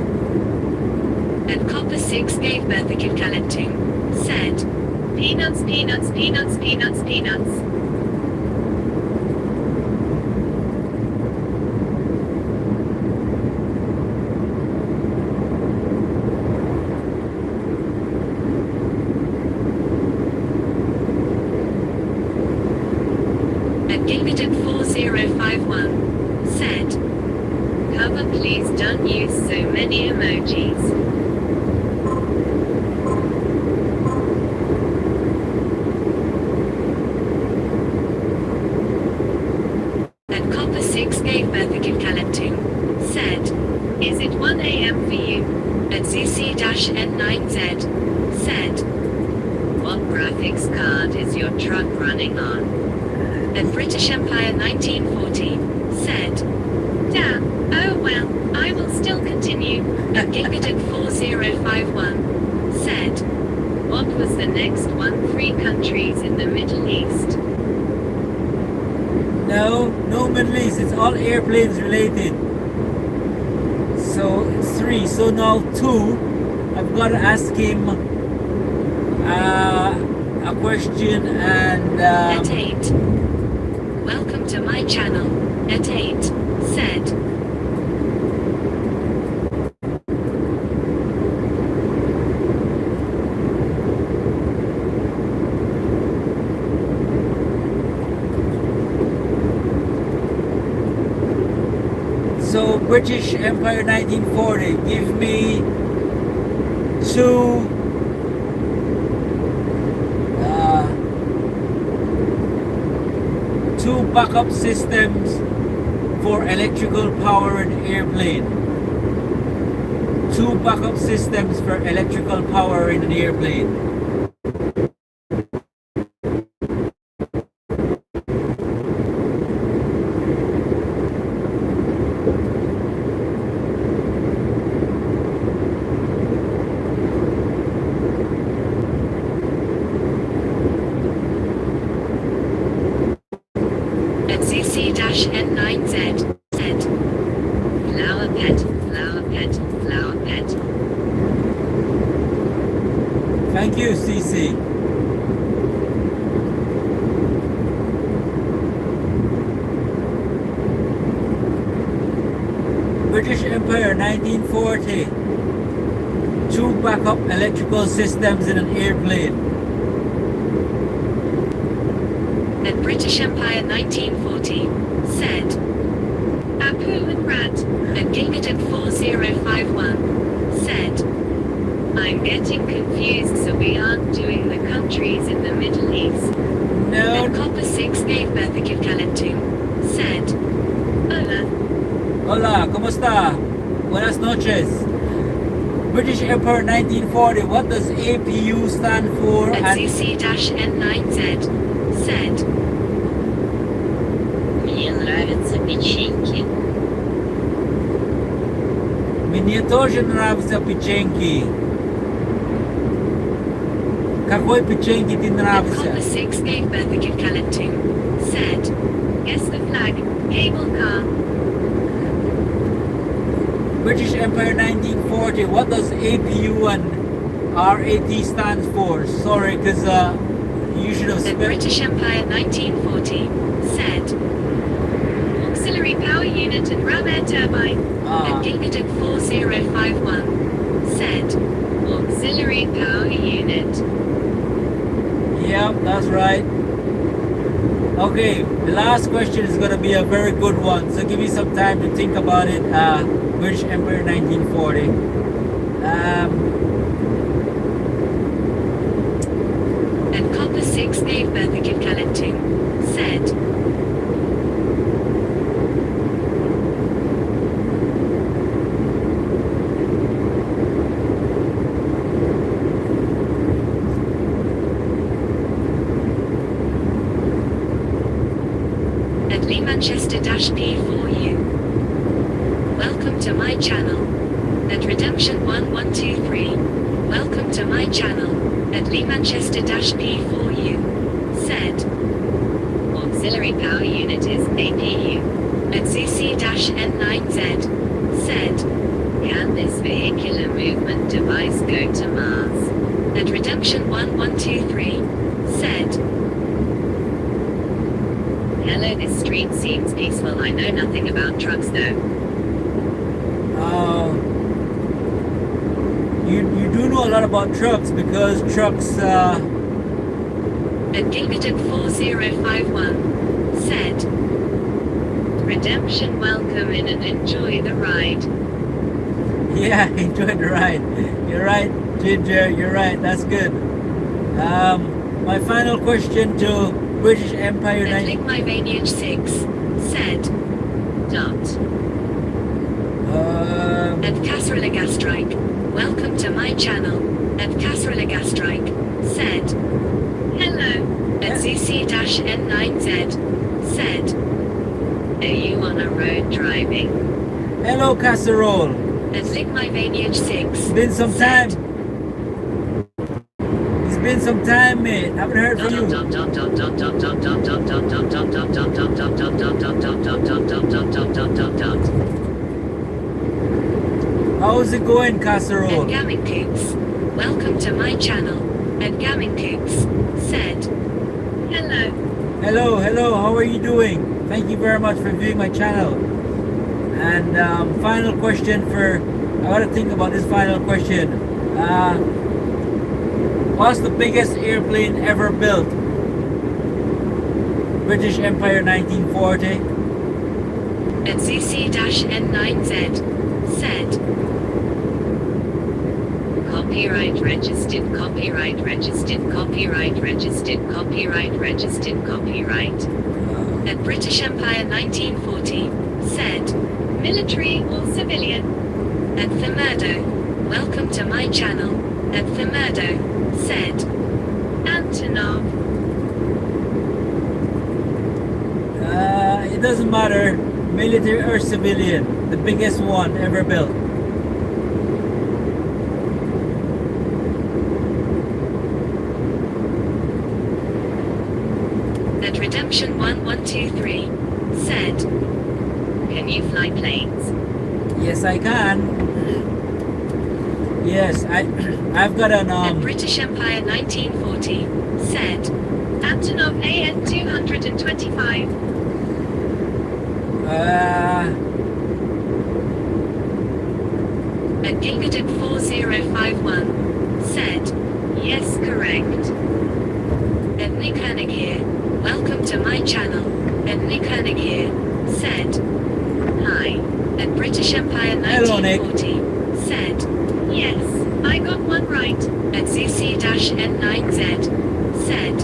At Copper 6 gave Bertha Kalatum said, peanuts, peanuts, peanuts, peanuts, peanuts. At Gilberton 4051 said, cover please don't use so many emojis. At Copper 6 gave Bertha Kalatum said, is it 1 a.m. for you? At ZC-N9Z said, what graphics card is your truck running on? At British Empire 1940 said, damn, oh well, I will still continue. At Gilberton 4051 said, what was the next one? 3 countries in the Middle East. No Middle East, it's all airplanes related. So it's 3, so now 2, I've got to ask him a question and At 8, welcome to my channel. At 8 said, so British Empire 1940, give me 2 2 backup systems for electrical power in airplane. 2 backup systems for electrical power in an airplane. at ZC-N9Z said, flower pet, flower pet, flower pet. Thank you, CC. British Empire 1940. 2 backup electrical systems in an airplane. At British Empire 1940 said, Apu and Rat. At Gilberton 4051 said, I'm getting confused, so we aren't doing the countries in the Middle East. No. At Copper 6 gave Bertha Kalatum said, Hola. Hola, ¿cómo está? Buenas noches. British Empire 1940, what does APU stand for? At And ZC-N9Z said, тоже нравится печеньки? Какой печеньки ты And нравится? Copper 6 gave birth a kid Kalentung. Said, guess the flag, cable car. British Empire 1940. What does APU and RAT stands for? Sorry, because you should have The spelled. British Empire 1940. Said, auxiliary power unit and ram air turbine. And Gigaduck 4051. Said, auxiliary power unit. Yep, that's right. Okay, the last question is going to be a very good one. So give me some time to think about it. British Empire 1940. And Copper 6 gave birth a kid Kalentung. Said, at Lee Manchester-P4U. Welcome to my channel. At Redemption 1123. Welcome to my channel. At Lee Manchester-P4U. Said, auxiliary power unit is APU. At ZC-N9Z. Said, can this vehicular movement device go to Mars? At Redemption 1123. Said, hello, this street seems peaceful. I know nothing about trucks though. You do know a lot about trucks because trucks. At Gigaduck 4051. Said, redemption, welcome in and enjoy the ride. Yeah, enjoy the ride. You're right, Ginger. You're right. That's good. My final question to British Empire At 19. Link My Vantage 6. Said, dot. At Casserole Gastrike. Welcome to my channel. At Casserole Gastrike. Said, hello. At ZC-N9Z. Said, are you on a road driving? Hello, Casserole. At Link My Vantage 6. It's been some time. It's been some time, mate. Haven't heard from you. How's it going, At Casserole? Gaming Coops. Welcome to my channel. At Gaming Coops. Said, hello. Hello, hello. How are you doing? Thank you very much for viewing my channel. And final question for. I gotta think about this final question. What's the biggest airplane ever built? British Empire 1940. At ZC-N9Z. Said, copyright registered, copyright registered, copyright registered, copyright registered, copyright. At British Empire 1940. Said, military or civilian. At Thermurdo. Welcome to my channel. At Thermurdo. Said, Antonov. It doesn't matter, military or civilian. The biggest one ever built. At Redemption 1123. Said, can you fly planes? Yes, I can. Yes, I've got an At British Empire 1940. Said, Antonov AN 225. At Gigaduck 4051. Said, yes, correct. At Nick Hernig here. Welcome to my channel. At Nick Hernig here. Said, hi. At British Empire Hello, Nick. 1940. Said, yes, I got one right. At ZC-N9Z. Said,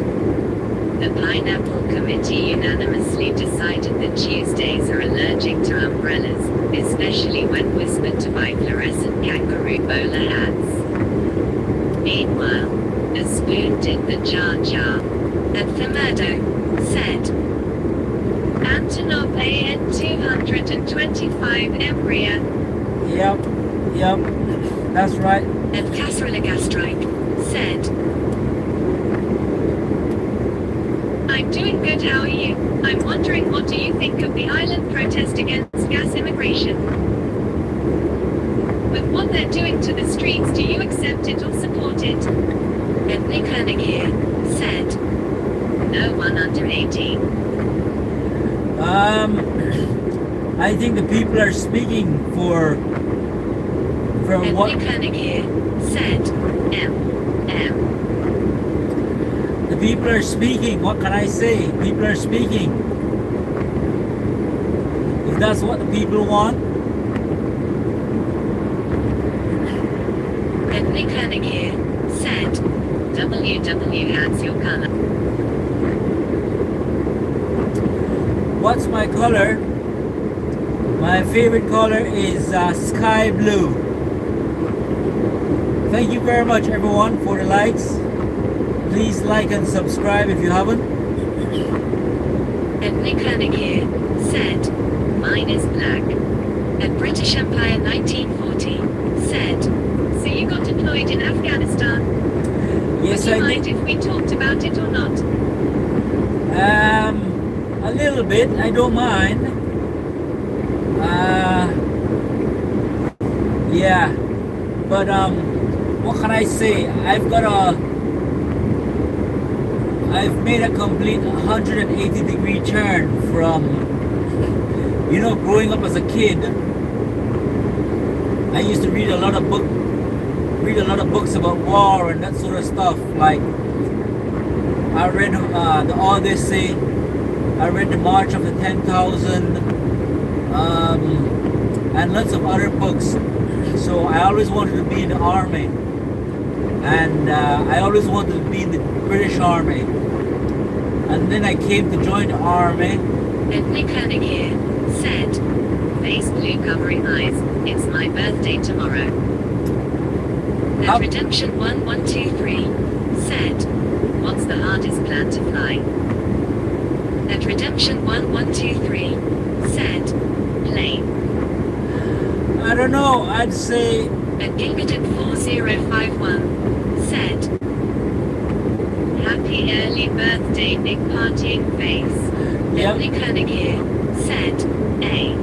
the Pineapple Committee unanimously decided that Tuesdays are allergic to umbrellas, especially when whispered to by fluorescent kangaroo bowler hats. Meanwhile, a spoon did the Jar Jar. At Thermurdo. Said, Antonov AN 225 Embraer. Yep. Yep, that's right. And Casserole said, I'm doing good, how are you? I'm wondering, what do you think of the island protest against gas immigration? With what they're doing to the streets, do you accept it or support it? And Nick Hernig here said, no one under 18. I think the people are speaking for And what Nick Hernig here said, the people are speaking. What can I say? People are speaking. If that's what the people want, And Nick Hernig here said, WW has your color. what's my color? My favorite color is sky blue. Thank you very much, everyone, for the likes. Please like and subscribe if you haven't. And Nick Hernig here said, mine is black. And British Empire 1940 said, so you got deployed in Afghanistan? Yes, Would you I mind did. if we talked about it or not? A little bit. I don't mind. Yeah, but what can I say? I've made a complete 180-degree turn from, growing up as a kid. I used to read a lot of books about war and that sort of stuff. Like I read the Odyssey. I read the March of the 10,000, and lots of other books. So I always wanted to be in the army, and I always wanted to be in the British Army. And then I came to join the army. And Nick Hernig here said, face blue covering eyes, it's my birthday tomorrow. And Up. Redemption 1123 said, what's the hardest plan to fly? And Redemption 1123 said, plane. I don't know. I'd say And Gilberton 4051 said, happy early birthday, Nick partying face. Yep. And Nick Hernig here said, A.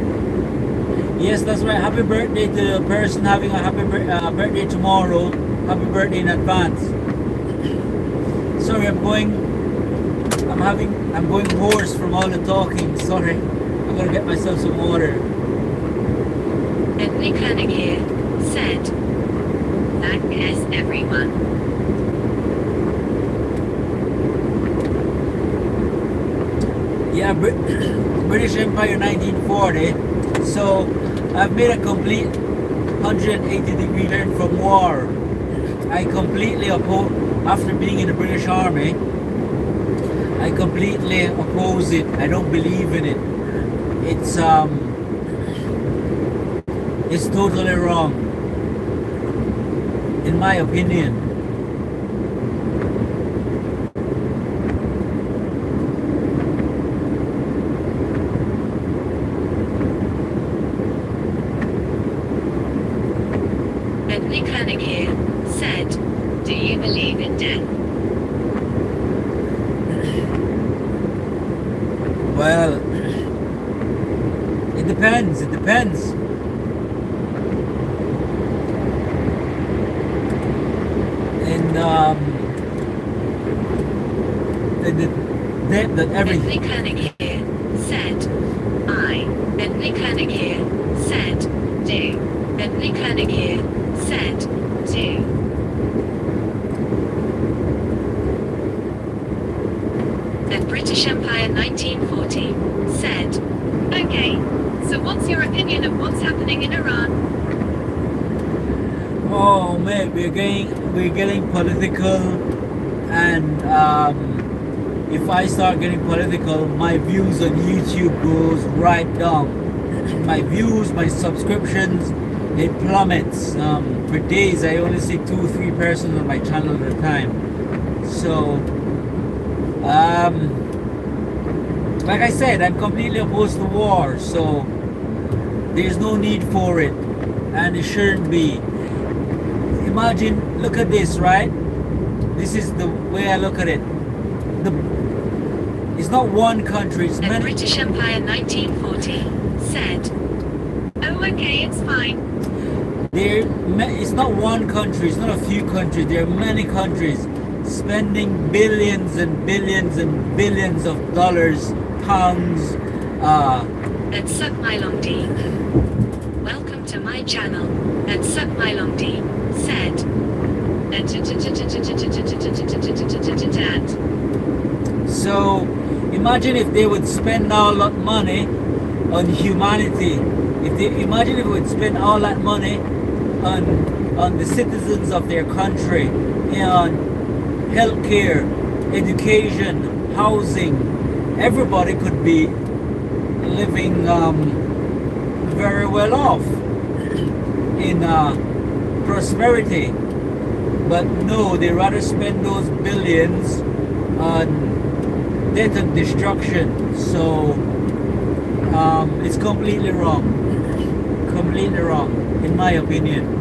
yes, that's right. Happy birthday to the person having a happy birthday tomorrow. Happy birthday in advance. Sorry, I'm going hoarse from all the talking. Sorry, I'm gonna get myself some water. And Nick Hernig here said, thanks everyone. Yeah, British Empire 1940. So I've made a complete 180-degree turn from war. I completely oppose, after being in the British Army, I completely oppose it. I don't believe in it. It's totally wrong, in my opinion. And Nick Hernig here said, do you believe in death? Well, it depends. It depends. And that And everything. Nick Hernig here said, I. And Nick Hernig here said, do. And Nick Hernig here said, do. And British Empire 1940 said, okay, so what's your opinion of what's happening in Iran? Oh man, we're getting political, and if I start getting political, my views on YouTube goes right down. My views, my subscriptions, it plummets. For days, I only see 2-3 persons on my channel at a time. So, like I said, I'm completely opposed to war. So, there's no need for it. and it shouldn't be. Imagine, look at this, right? This is the way I look at it. It's not one country, it's The many. British Empire 1940 said, "Oh, okay, it's fine." It's not one country, it's not a few countries, there are many countries spending billions and billions and billions of dollars, pounds, Let's suck my long D. Welcome to my channel. Let's suck my long D. Said. so imagine if they would spend all that money on humanity. Imagine if they would spend all that money on the citizens of their country, on healthcare, education, housing. Everybody could be living very well off in prosperity. But no, they rather spend those billions on death and destruction. So it's completely wrong. Completely wrong, in my opinion.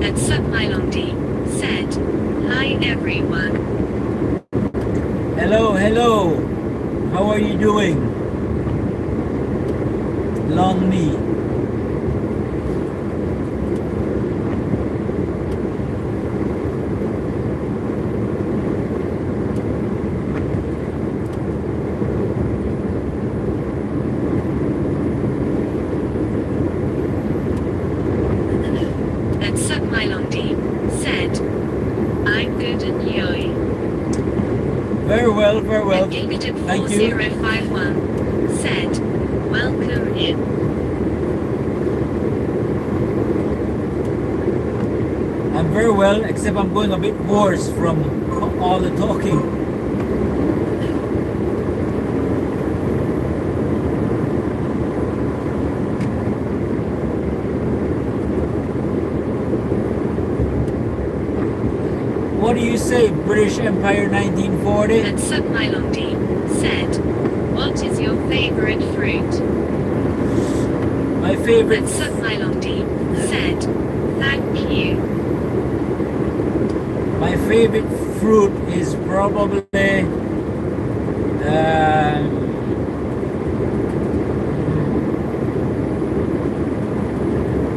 Let's suck my long D. Said, "Hi everyone." Hello, hello. How are you doing? Long knee. Let's suck my long D. Said, "I'm good and yoy." Very well, very well. Executive Thank you. 4051 said, "Welcome in." I'm very well, except I'm going a bit hoarse from all the talking. What do you say, British Empire 1940? Let's suck my long D. Said, "What is your favorite fruit?" My favorite, Let's suck my long D. Said, "Thank you." my favorite fruit is probably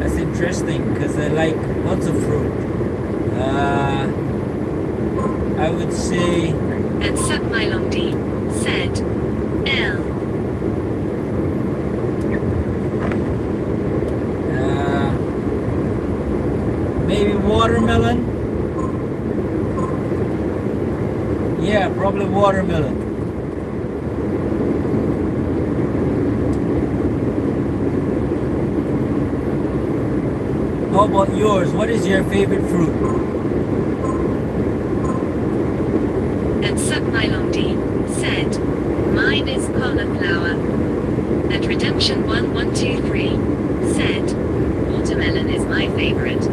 that's interesting because I like lots of fruit. I would say Let's suck my long D. Said, "L." maybe watermelon. Yeah, probably watermelon. How about yours? What is your favorite fruit? Let's suck my long D. Said, "Mine is cauliflower." At Redemption 1123 said, "Watermelon is my favorite."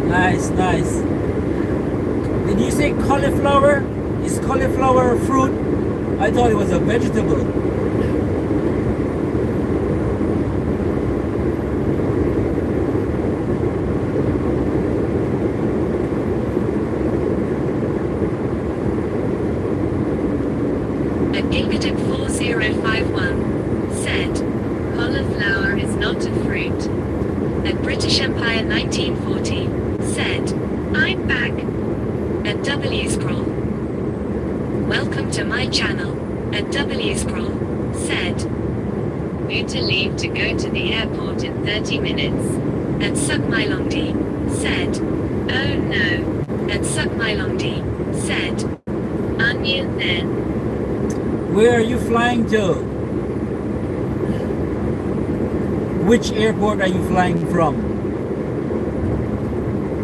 Nice, nice. Did you say cauliflower? Is cauliflower a fruit? I thought it was a vegetable. Executive 4051 said, "Cauliflower is not a fruit." At British Empire 1940 said, "I'm back." At W Scroll, "Welcome to my channel." At W Scroll said, "Need to leave to go to the airport in 30 minutes." At Suck My Long D said, "Oh no." At Suck My Long D said, "Onion then." Where are you flying to? which airport are you flying from?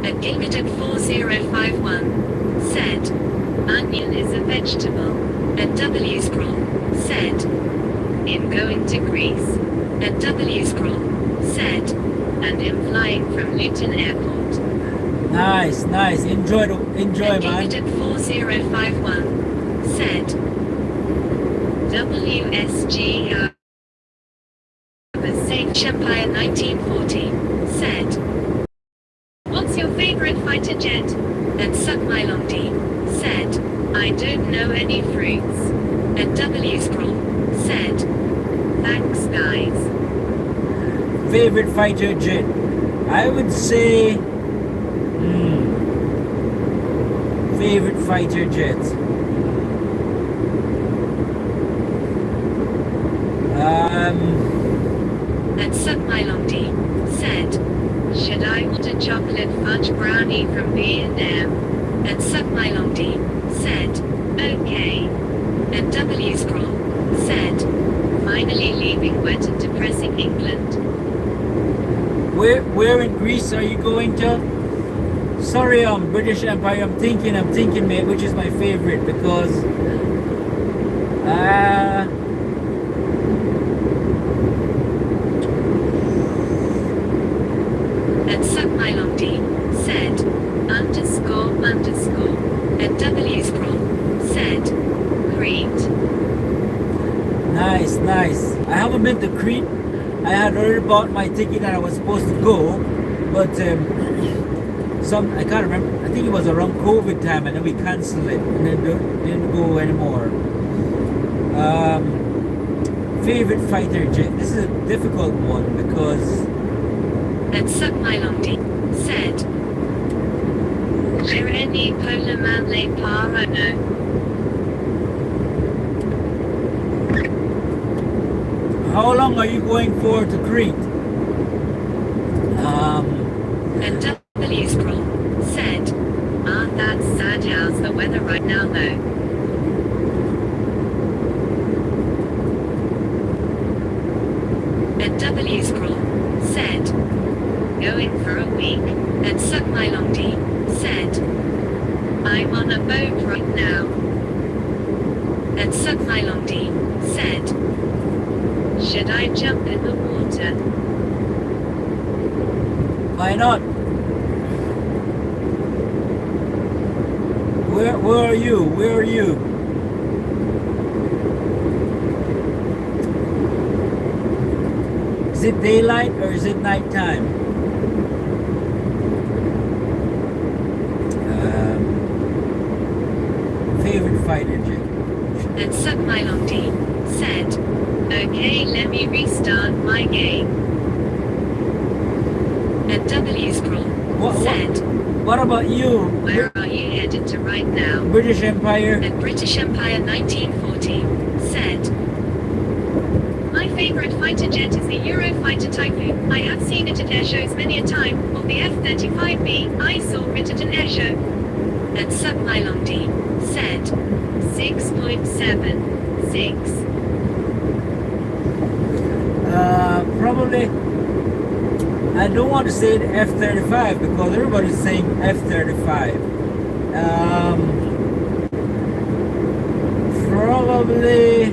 At Gilgit 4051 said, onion is a vegetable. At W scroll said, in going to Greece. At W scroll said, and in flying from Luton Airport. Nice. Enjoy, At man. Gilgit 4051 said, WSG Saint Empire 1940 said, what's your favorite fighter jet? And Suck My Long D said, I don't know any fruits. And W Scroll said, thanks guys. Favorite fighter jet? I would say, favorite fighter jet. And Suck My Long D said, should I want a chocolate fudge brownie from B&M? And Suck My Long D said, okay. And W Scroll said, finally leaving wet and depressing England. Where in Greece are you going to? Sorry, British Empire. I'm thinking, mate, which is my favorite because And Suck My Long D said, underscore. And W Scroll said, Crete. nice. I haven't been to Crete. I had already bought my ticket and I was supposed to go, but I can't remember. I think it was around COVID time, and then we canceled it and then didn't go anymore. Favorite fighter jet. This is a difficult one because And Suck My Long D said, Jereni Polar Manley Parano. how long are you going for to Crete? And W Scroll said, that's sad. How's the weather right now though? And W Scroll said, going for a week. And Suck My Long D said, I'm on a boat right now. And Suck My Long D said, should I jump in the water? Why not? Where are you? Where are you? Is it daylight or is it nighttime? Favorite fighter jet? And Suck My Long D said, okay, let me restart my game. And W Scroll said, What about you? where are you headed to right now? British Empire? And British Empire 1940 said, my favorite fighter jet is the Eurofighter Typhoon. I have seen it at air shows many a time, or the F-35B, I saw it at an air show. And Suck My Long D said, 6.76. Probably. I don't want to say the F-35 because everybody's saying F-35. Probably.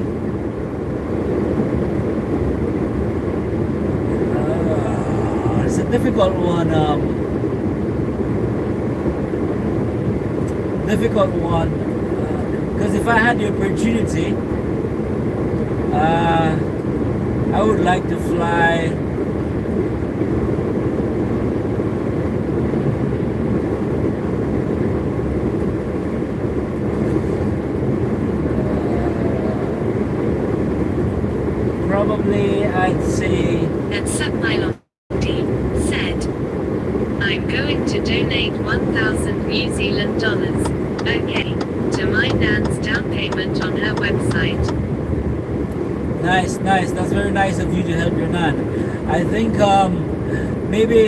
It's a difficult one. Because if I had the opportunity, I would like to fly. Probably, I'd say. And Suck My Long D said, I'm going to donate 1,000 New Zealand dollars, okay, to my nan's down payment on her website. Nice. That's very nice of you to help your nan. I think maybe.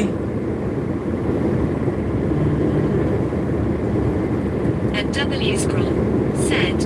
And W Scroll said,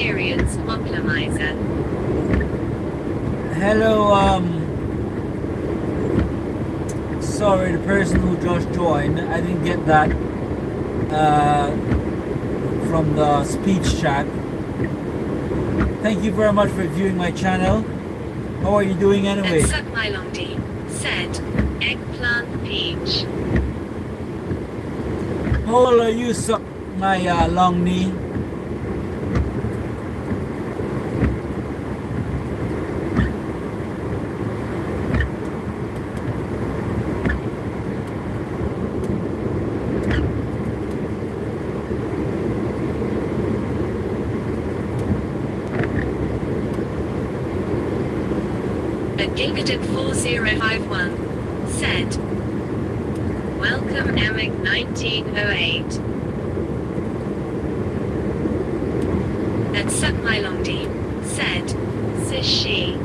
experience, Mocklemizer. Hello, sorry, the person who just joined, I didn't get that from the speech chat. Thank you very much for viewing my channel. How are you doing anyway? And Suck My Long D said, eggplant peach. How old are you, Suck My Long Knee? Gigaton 4051 said, welcome Emic 1908. And Suck My Long D said, Sashi.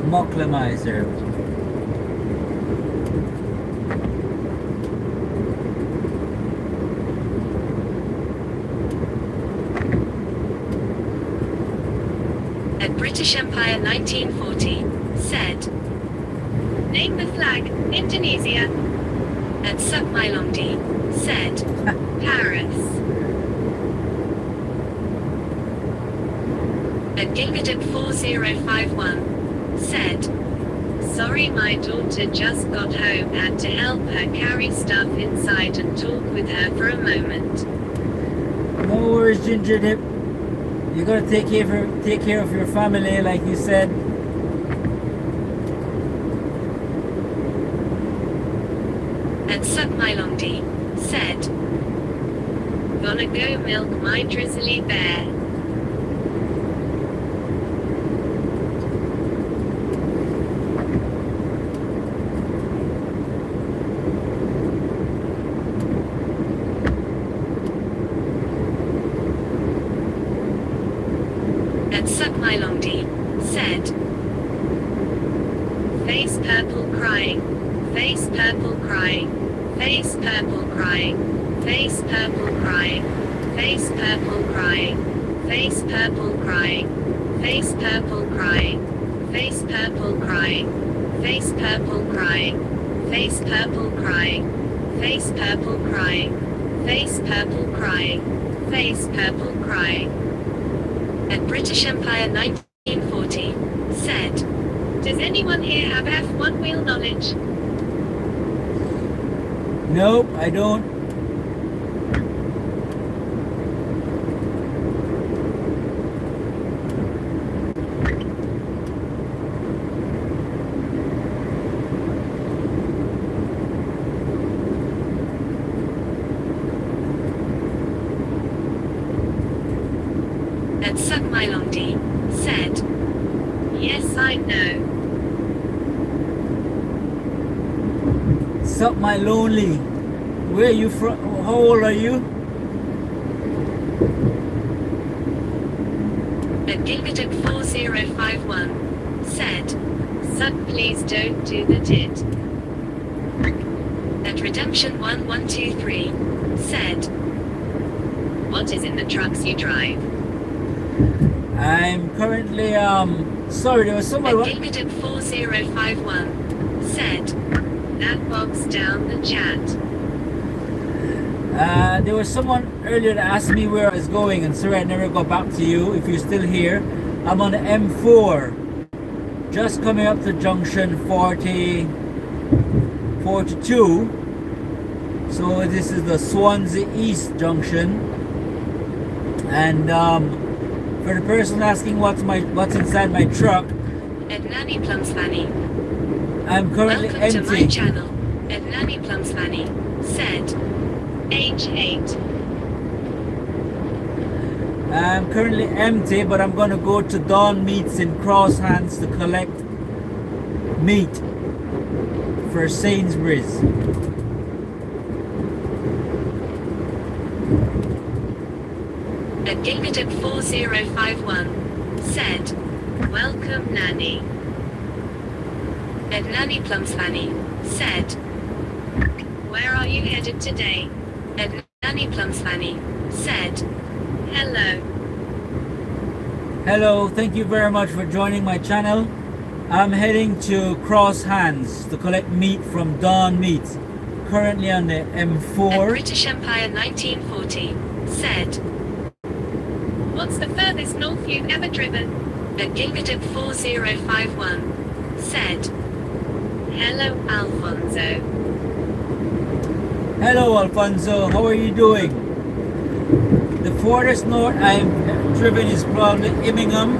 Mocklemizer. At British Empire 1940 said, name the flag, Indonesia. And Suck My Long D said, Paris. At Gigaton 4051 said, sorry my daughter just got home, had to help her carry stuff inside and talk with her for a moment. No worries, Ginger Dip. You gotta take care of your family, like you said. And Suck My Long D said, gonna go milk my drizzly bear. And Suck My Long D said, face purple crying, face purple crying, face purple crying, face purple crying, face purple crying, face purple crying, face purple crying, face purple crying, face purple crying, face purple crying, face purple crying, face purple crying, face purple crying. At British Empire 1940 said, does anyone here have F1 wheel knowledge? Nope, I don't. And Suck My Long D said, yes I know. Suck My Lonely. Where are you from? How old are you? And Gigaton 4051 said, Suck please don't do the tit. And Redemption 1123 said, what is in the trucks you drive? I'm currently sorry, there was someone. And Gigaton 4051 said, that bogs down the chat. There was someone earlier that asked me where I was going, and sorry I never got back to you. If you're still here, I'm on the M4, just coming up to junction 42. So this is the Swansea East junction, and for the person asking what's inside my truck, And Nanny Plums Fanny. I'm currently Welcome to my empty. channel. And Nanny Plums Fanny said, age 8. I'm currently empty, but I'm gonna go to Dawn Meats in Cross Hands to collect meat for Sainsbury's. And Gigaton 4051 said, Welcome, Nanny. And Nanny Plums Fanny said, where are you headed today? And Nanny Plums Fanny said, hello. Hello, thank you very much for joining my channel. I'm heading to Cross Hands to collect meat from Dawn Meats, currently on the And M4. British Empire 1940 said, what's the furthest north you've ever driven? And Gingatip 4051 said, hello, Alfonso. Hello Alfonso, how are you doing? The farthest north I've driven is probably Immingham.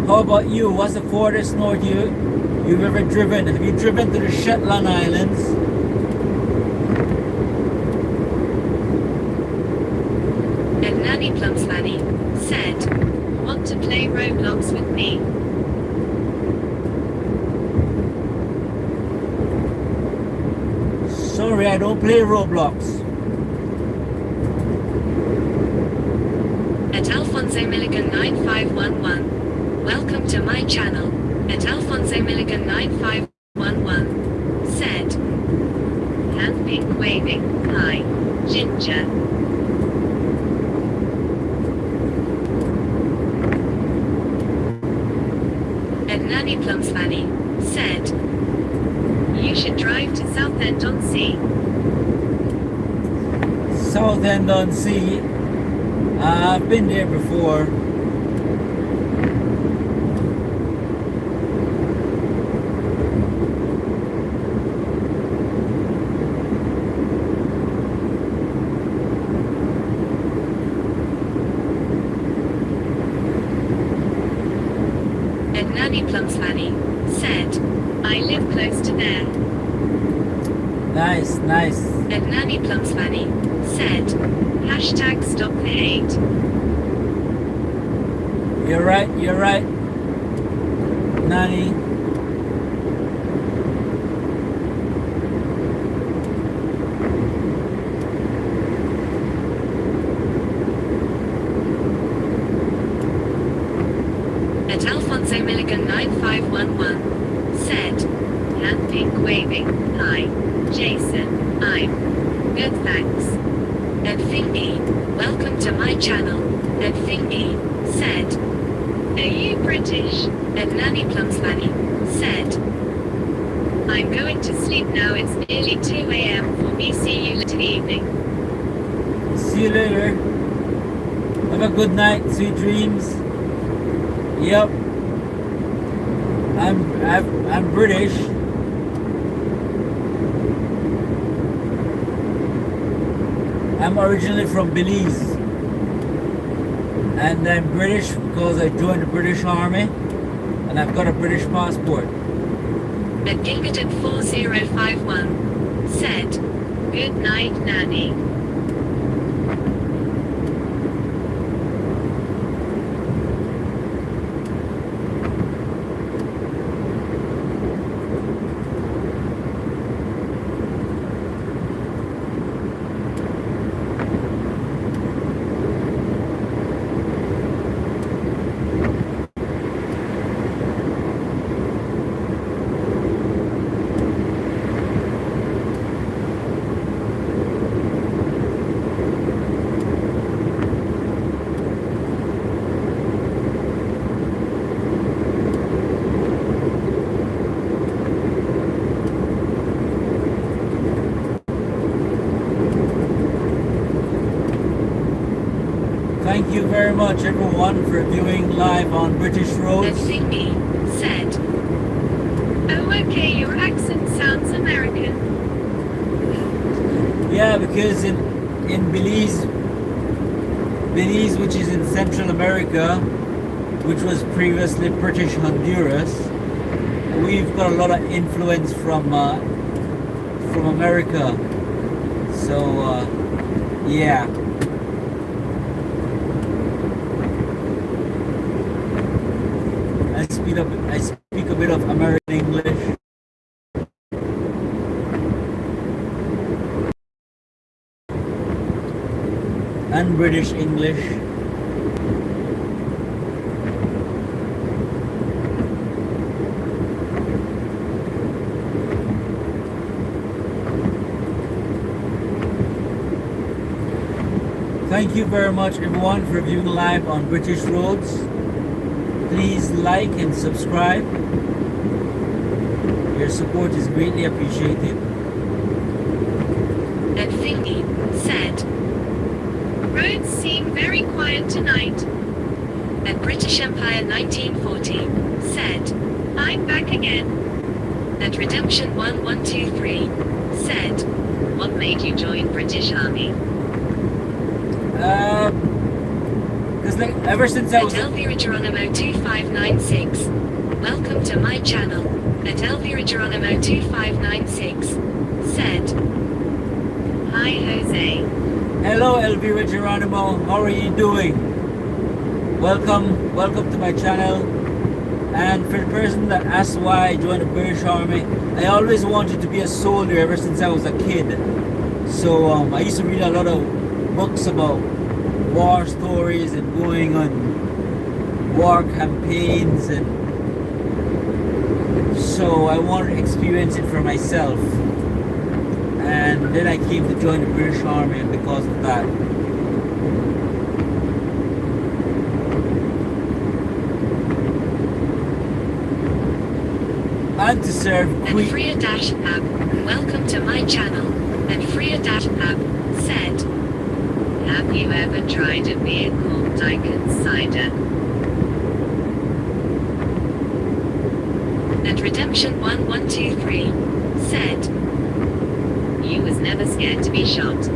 How about you? What's the farthest north you've ever driven? Have you driven to the Shetland Islands? And Nanny Plums Fanny said, want to play Roblox with me? Sorry, I don't play Roblox. At Alfonso Milligan 9511. Welcome to my channel. At Alfonso Milligan 9511 said, hand pink waving, hi, Ginger. And Nanny Plums Fanny said, you should drive to Southend-on-Sea. Southend-on-Sea. I've been there before. And Nanny Plums Fanny said, I live close to there. Nice, nice. And Nanny Plums Fanny said, hashtag stop the hate. You're right, Nanny. At Alfonso Milligan 9511 said, hand pink waving, hi, Jason, I'm good, thanks. And Thingy, welcome to my channel. And Thingy said, are you British? And Nanny Plums Fanny said, I'm going to sleep now, it's nearly 2 a.m. for me, see you later evening. See you later. Have a good night, sweet dreams. Yep. I'm British. I'm originally from Belize. And I'm British because I joined the British Army and I've got a British passport. And Gingatip 4051 said, good night, Nanny. Thank you very much everyone for viewing live on British And Roads. Thingy said, oh okay, your accent sounds American. Yeah, because in Belize, which is in Central America, which was previously British Honduras, we've got a lot of influence from America. So yeah. I speak a and British English. Thank you very much everyone for viewing live on British Roads. Please like and subscribe. Your support is greatly appreciated. And Thingy said, roads seem very quiet tonight. At British Empire 1940 said, I'm back again. At Redemption 1123 said, what made you join British Army? Cause like ever since I was At Elvira Geronimo 2596, welcome to my channel. At Elvira Geronimo 2596 said, hi Jose. hello Elvira Geronimo, how are you doing? Welcome to my channel. And for the person that asked why I joined the British Army, I always wanted to be a soldier ever since I was a kid. So I used to read a lot of books about war stories and going on war campaigns, and so I wanted to experience it for myself. And then I came to join the British Army, and because of that, and to serve And Freya Dash App, welcome to my channel. And Freya Dash App said, have you ever tried a beer called Dyken Cider? And Redemption 1123 said, you was never scared to be shot.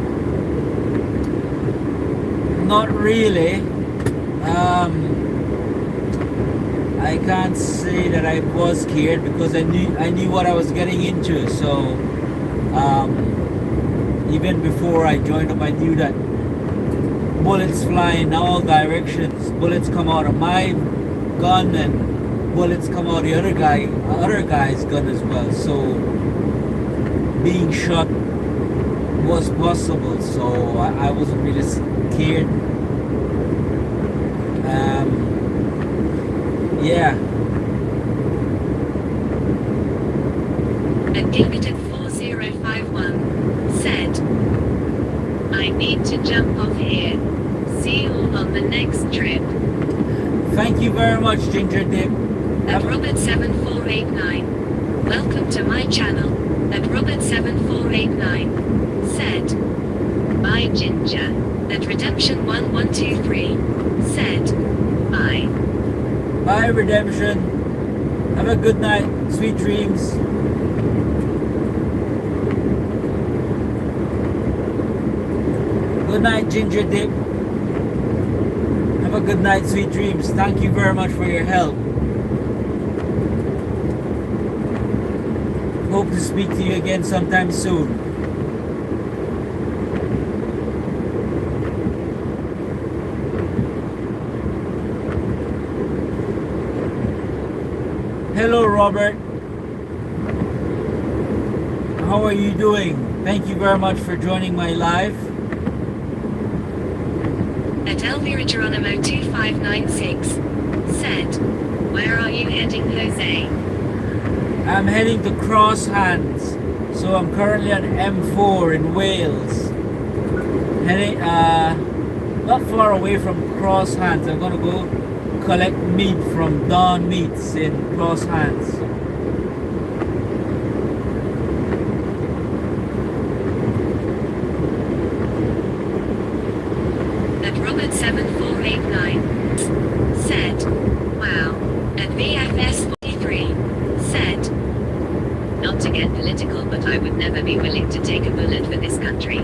not really. I can't say that I was scared because I knew what I was getting into. So even before I joined up, I knew that bullets fly in all directions. Bullets come out of my gun and bullets come out of the other guy's gun as well. So being shot was possible. So I wasn't really scared. Yeah. And Gabited 4051 said, I need to jump off here. See you all on the next trip. Thank you very much, Ginger Dip. At Robert7489, welcome to my channel. At Robert7489 said, bye Ginger. At Redemption 1123 said, bye. Bye, Redemption. Have a good night. Sweet dreams. Good night, Ginger Dip. Have a good night, sweet dreams. Thank you very much for your help. Hope to speak to you again sometime soon. Hello, Robert. How are you doing? Thank you very much for joining my live. At Elvira Geronimo 2596 said, where are you heading, Jose? I'm heading to Cross Hands. So I'm currently on M4 in Wales. Heading not far away from Cross Hands. I'm gonna go collect meat from Dawn Meats in Cross Hands. At Robert7489 said, wow. At VFS43 said, not to get political, but I would never be willing to take a bullet for this country.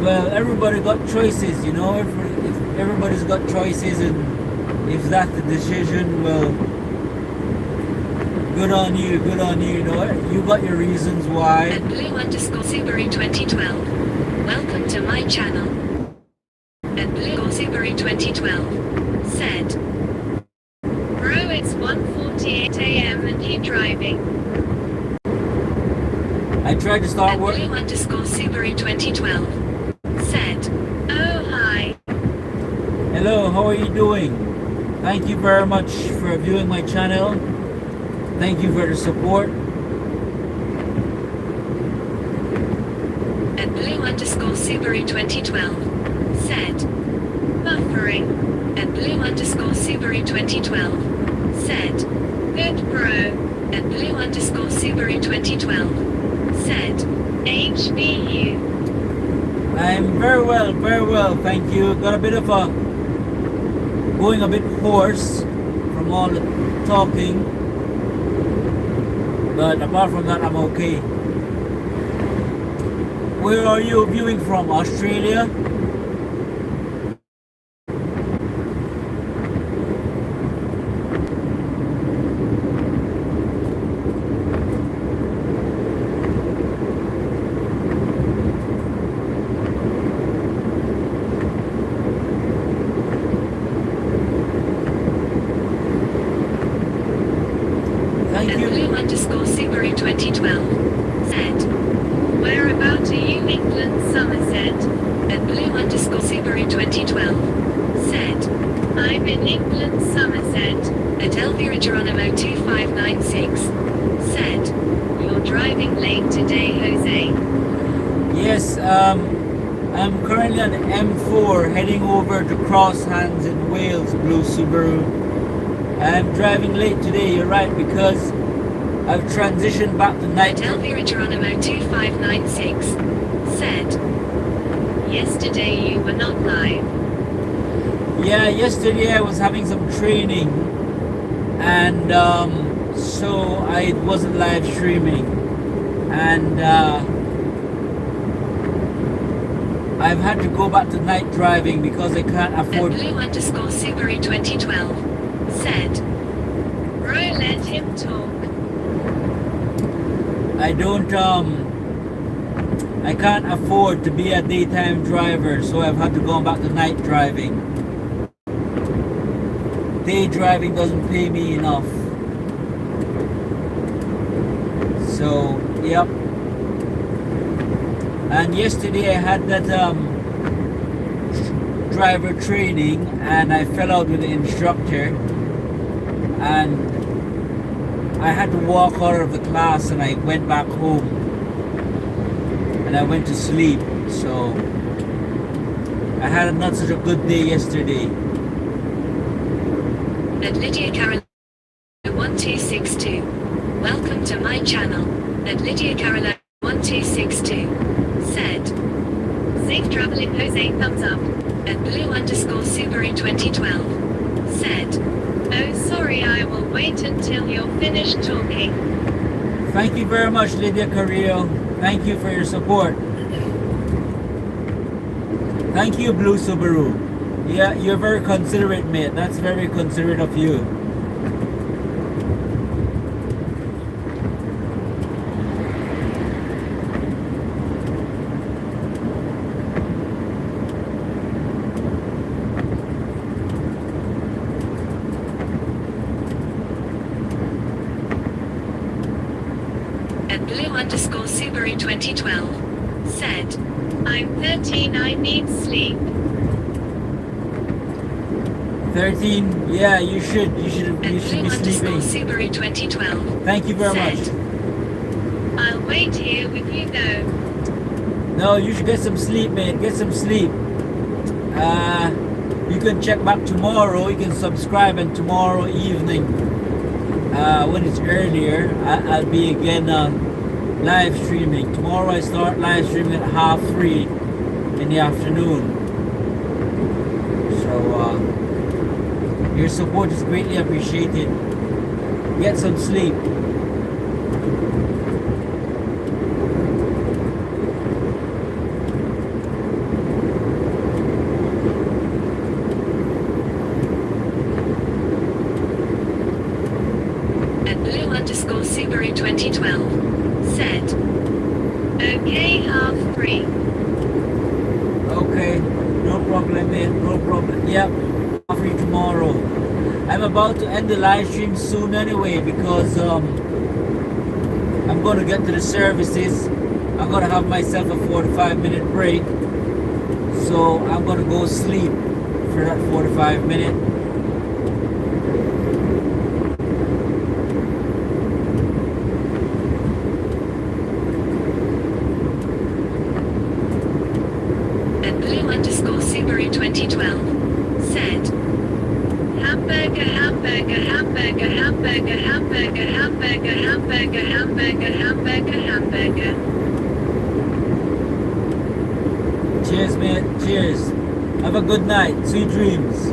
Well, everybody got choices, you know. Everybody's got choices, and if that's the decision, well, good on you, you know. You got your reasons why. At Blue_Subaru 2012, welcome to my channel. At Blue_Subaru 2012 said, bro, it's 8:38 a.m. and keep driving. I tried to start At work. blue underscore Subaru 2012 said, "Oh hi. Hello, how are you doing? Thank you very much for viewing my channel. Thank you for the support. At blue underscore Subaru 2012 said, buffering. At blue underscore Subaru 2012 said, good bro. At blue underscore Subaru 2012 said, HBU. I'm very well, thank you. Got a bit of a going a bit hoarse from all the talking, but apart from that, I'm okay. Where are you viewing from? Australia? Thank At you. blue underscore Subaru 2012 said, whereabout are you, England, Somerset? At blue underscore Subaru 2012 said, I'm in England, Somerset. At Elvira Geronimo 2596 said, you're driving late today, Jose. Yes, I'm currently on the M4 heading over to Crosshands in Wales, Blue Subaru. I'm driving late today, you're right, because I've transitioned back to night. At Elvira Geronimo 2596 said, yesterday you were not live. Yeah, yesterday I was having some training, and so I wasn't live streaming, and I've had to go back to night driving because I can't At afford. blue underscore Subaru 2012 said, bro, let him talk. I don't I can't afford to be a daytime driver, so I've had to go back to night driving. Day driving doesn't pay me enough. So, yep. And yesterday I had that driver training, and I fell out with the instructor, and I had to walk out of the class, and I went back home and I went to sleep. So I had not such a good day yesterday. At Lydia Carol 1262 welcome to my channel. At Lydia Carol 1262 said, safe traveling, Jose, thumbs up. At blue underscore Subaru 2012 said, oh sorry, I will wait until you're finished talking. Thank you very much, Lydia Carrillo. Thank you for your support. Thank you, Blue Subaru. Yeah, you're very considerate, mate. That's very considerate of you. At blue underscore Subaru 2012 said, I'm 13, I need sleep. 13. Yeah, you should At be blue sleeping. underscore Subaru 2012 Thank you very said, much. I'll wait here with you though. No, you should get some sleep, mate. Get some sleep. You can check back tomorrow. You can subscribe, and tomorrow evening, when it's earlier, I'll be again live streaming. Tomorrow I start live streaming at 3:30 in the afternoon. So your support is greatly appreciated. Get some sleep. At blue underscore Subaru 2012 said, okay, 3:30. Okay, no problem, mate. No problem. Yep, free tomorrow. I I'm about to end the live stream soon anyway because I'm going to get to the services. I'm going to have myself a 45-minute break. So I'm going to go sleep for that 45 minute. At blue_Subaru 2012 said, hamburger, hamburger, hamburger, hamburger, hamburger, hamburger, hamburger, hamburger, hamburger, hamburger. Cheers, mate. Cheers. Have a good night. Sweet dreams.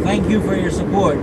Thank you for your support.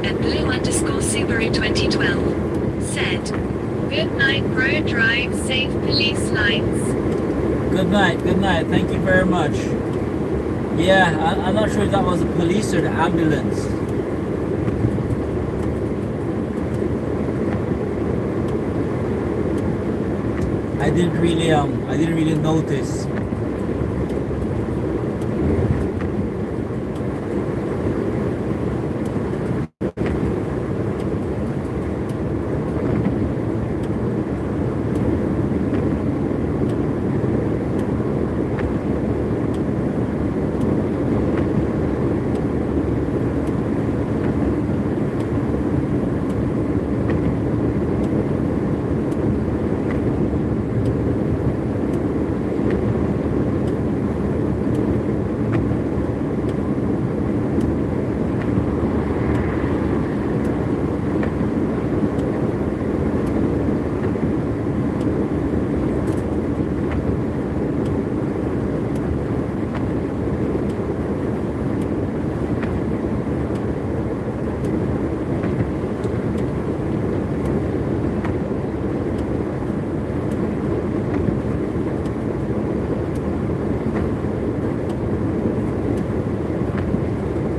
At blue_Subaru 2012 said, good night bro, drive safe, police lights. Good night. Good night. Thank you very much. Yeah, I'm not sure if that was the police or the ambulance. I didn't really notice.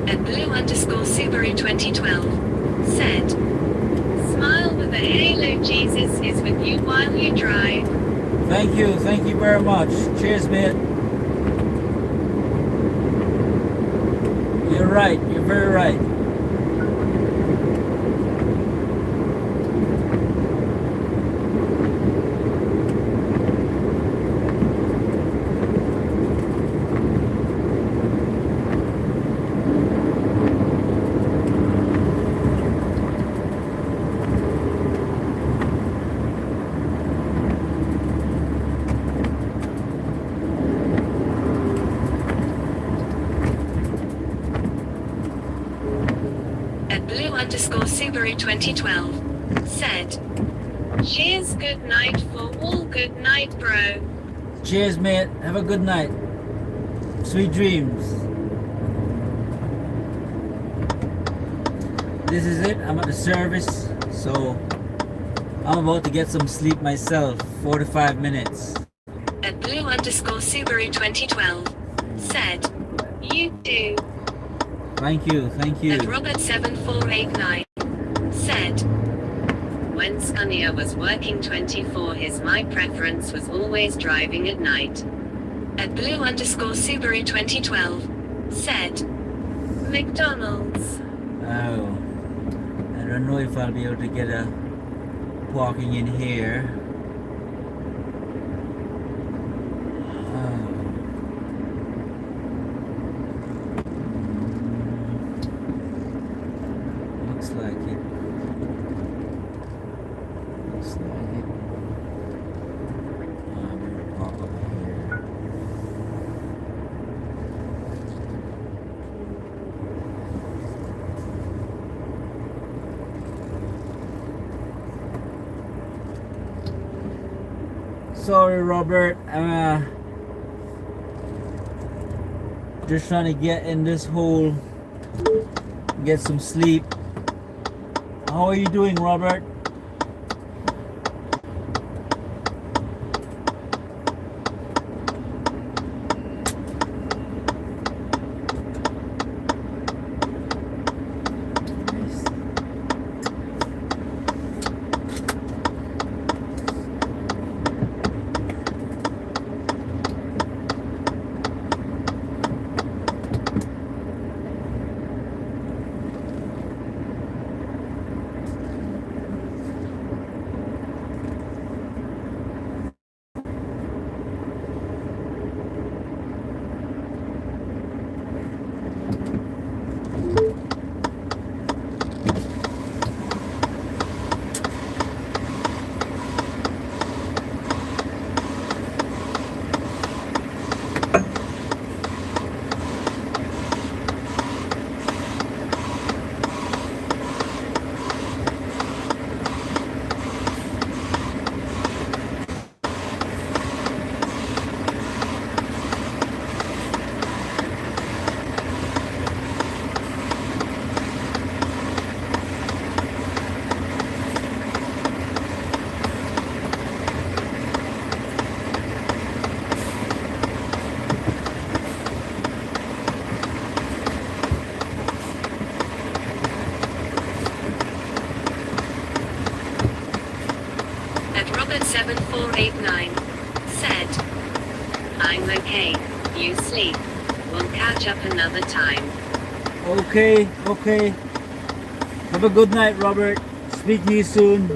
At blue_Subaru 2012 said, smile with a halo, Jesus is with you while you drive. Thank you very much. Cheers, mate. You're right, you're very right. At blue_Subaru 2012 said, cheers, good night for all, good night bro. Cheers, mate. Have a good night. Sweet dreams. This is it. I'm at the service, so I'm about to get some sleep myself. 45 minutes. At blue_Subaru 2012 said, you do. Thank you. At Robert7489 said, when Scania was working 24 his my preference was always driving at night. At blue_Subaru 2012 said, McDonald's. Oh, I don't know if I'll be able to get a parking in here. Looks like it. Park over here. sorry, Robert. Just trying to get in this hole, get some sleep. How are you doing, Robert? At Robert7489 said, I'm okay, you sleep. We'll catch up another time. Okay, okay. Have a good night, Robert. Speak to you soon.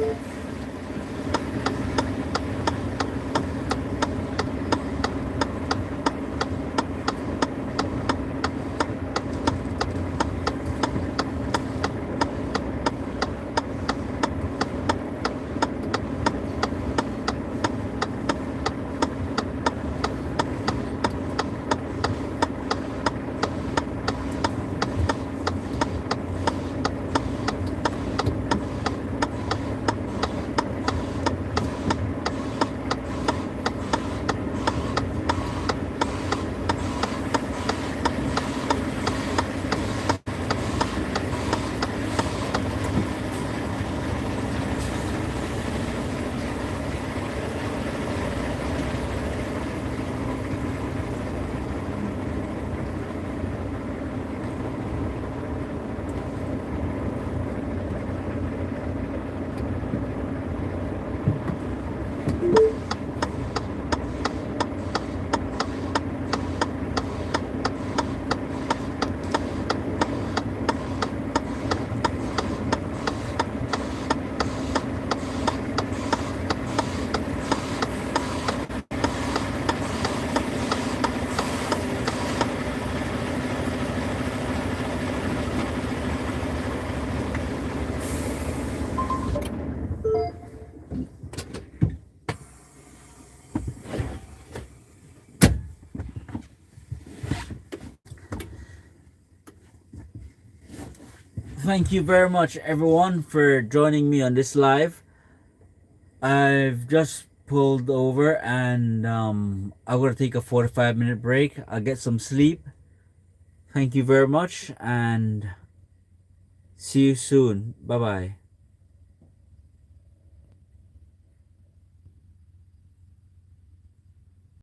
Thank you very much, everyone, for joining me on this live. I've just pulled over and I'm gonna take a 45-minute break. I'll get some sleep. Thank you very much and see you soon. Bye bye.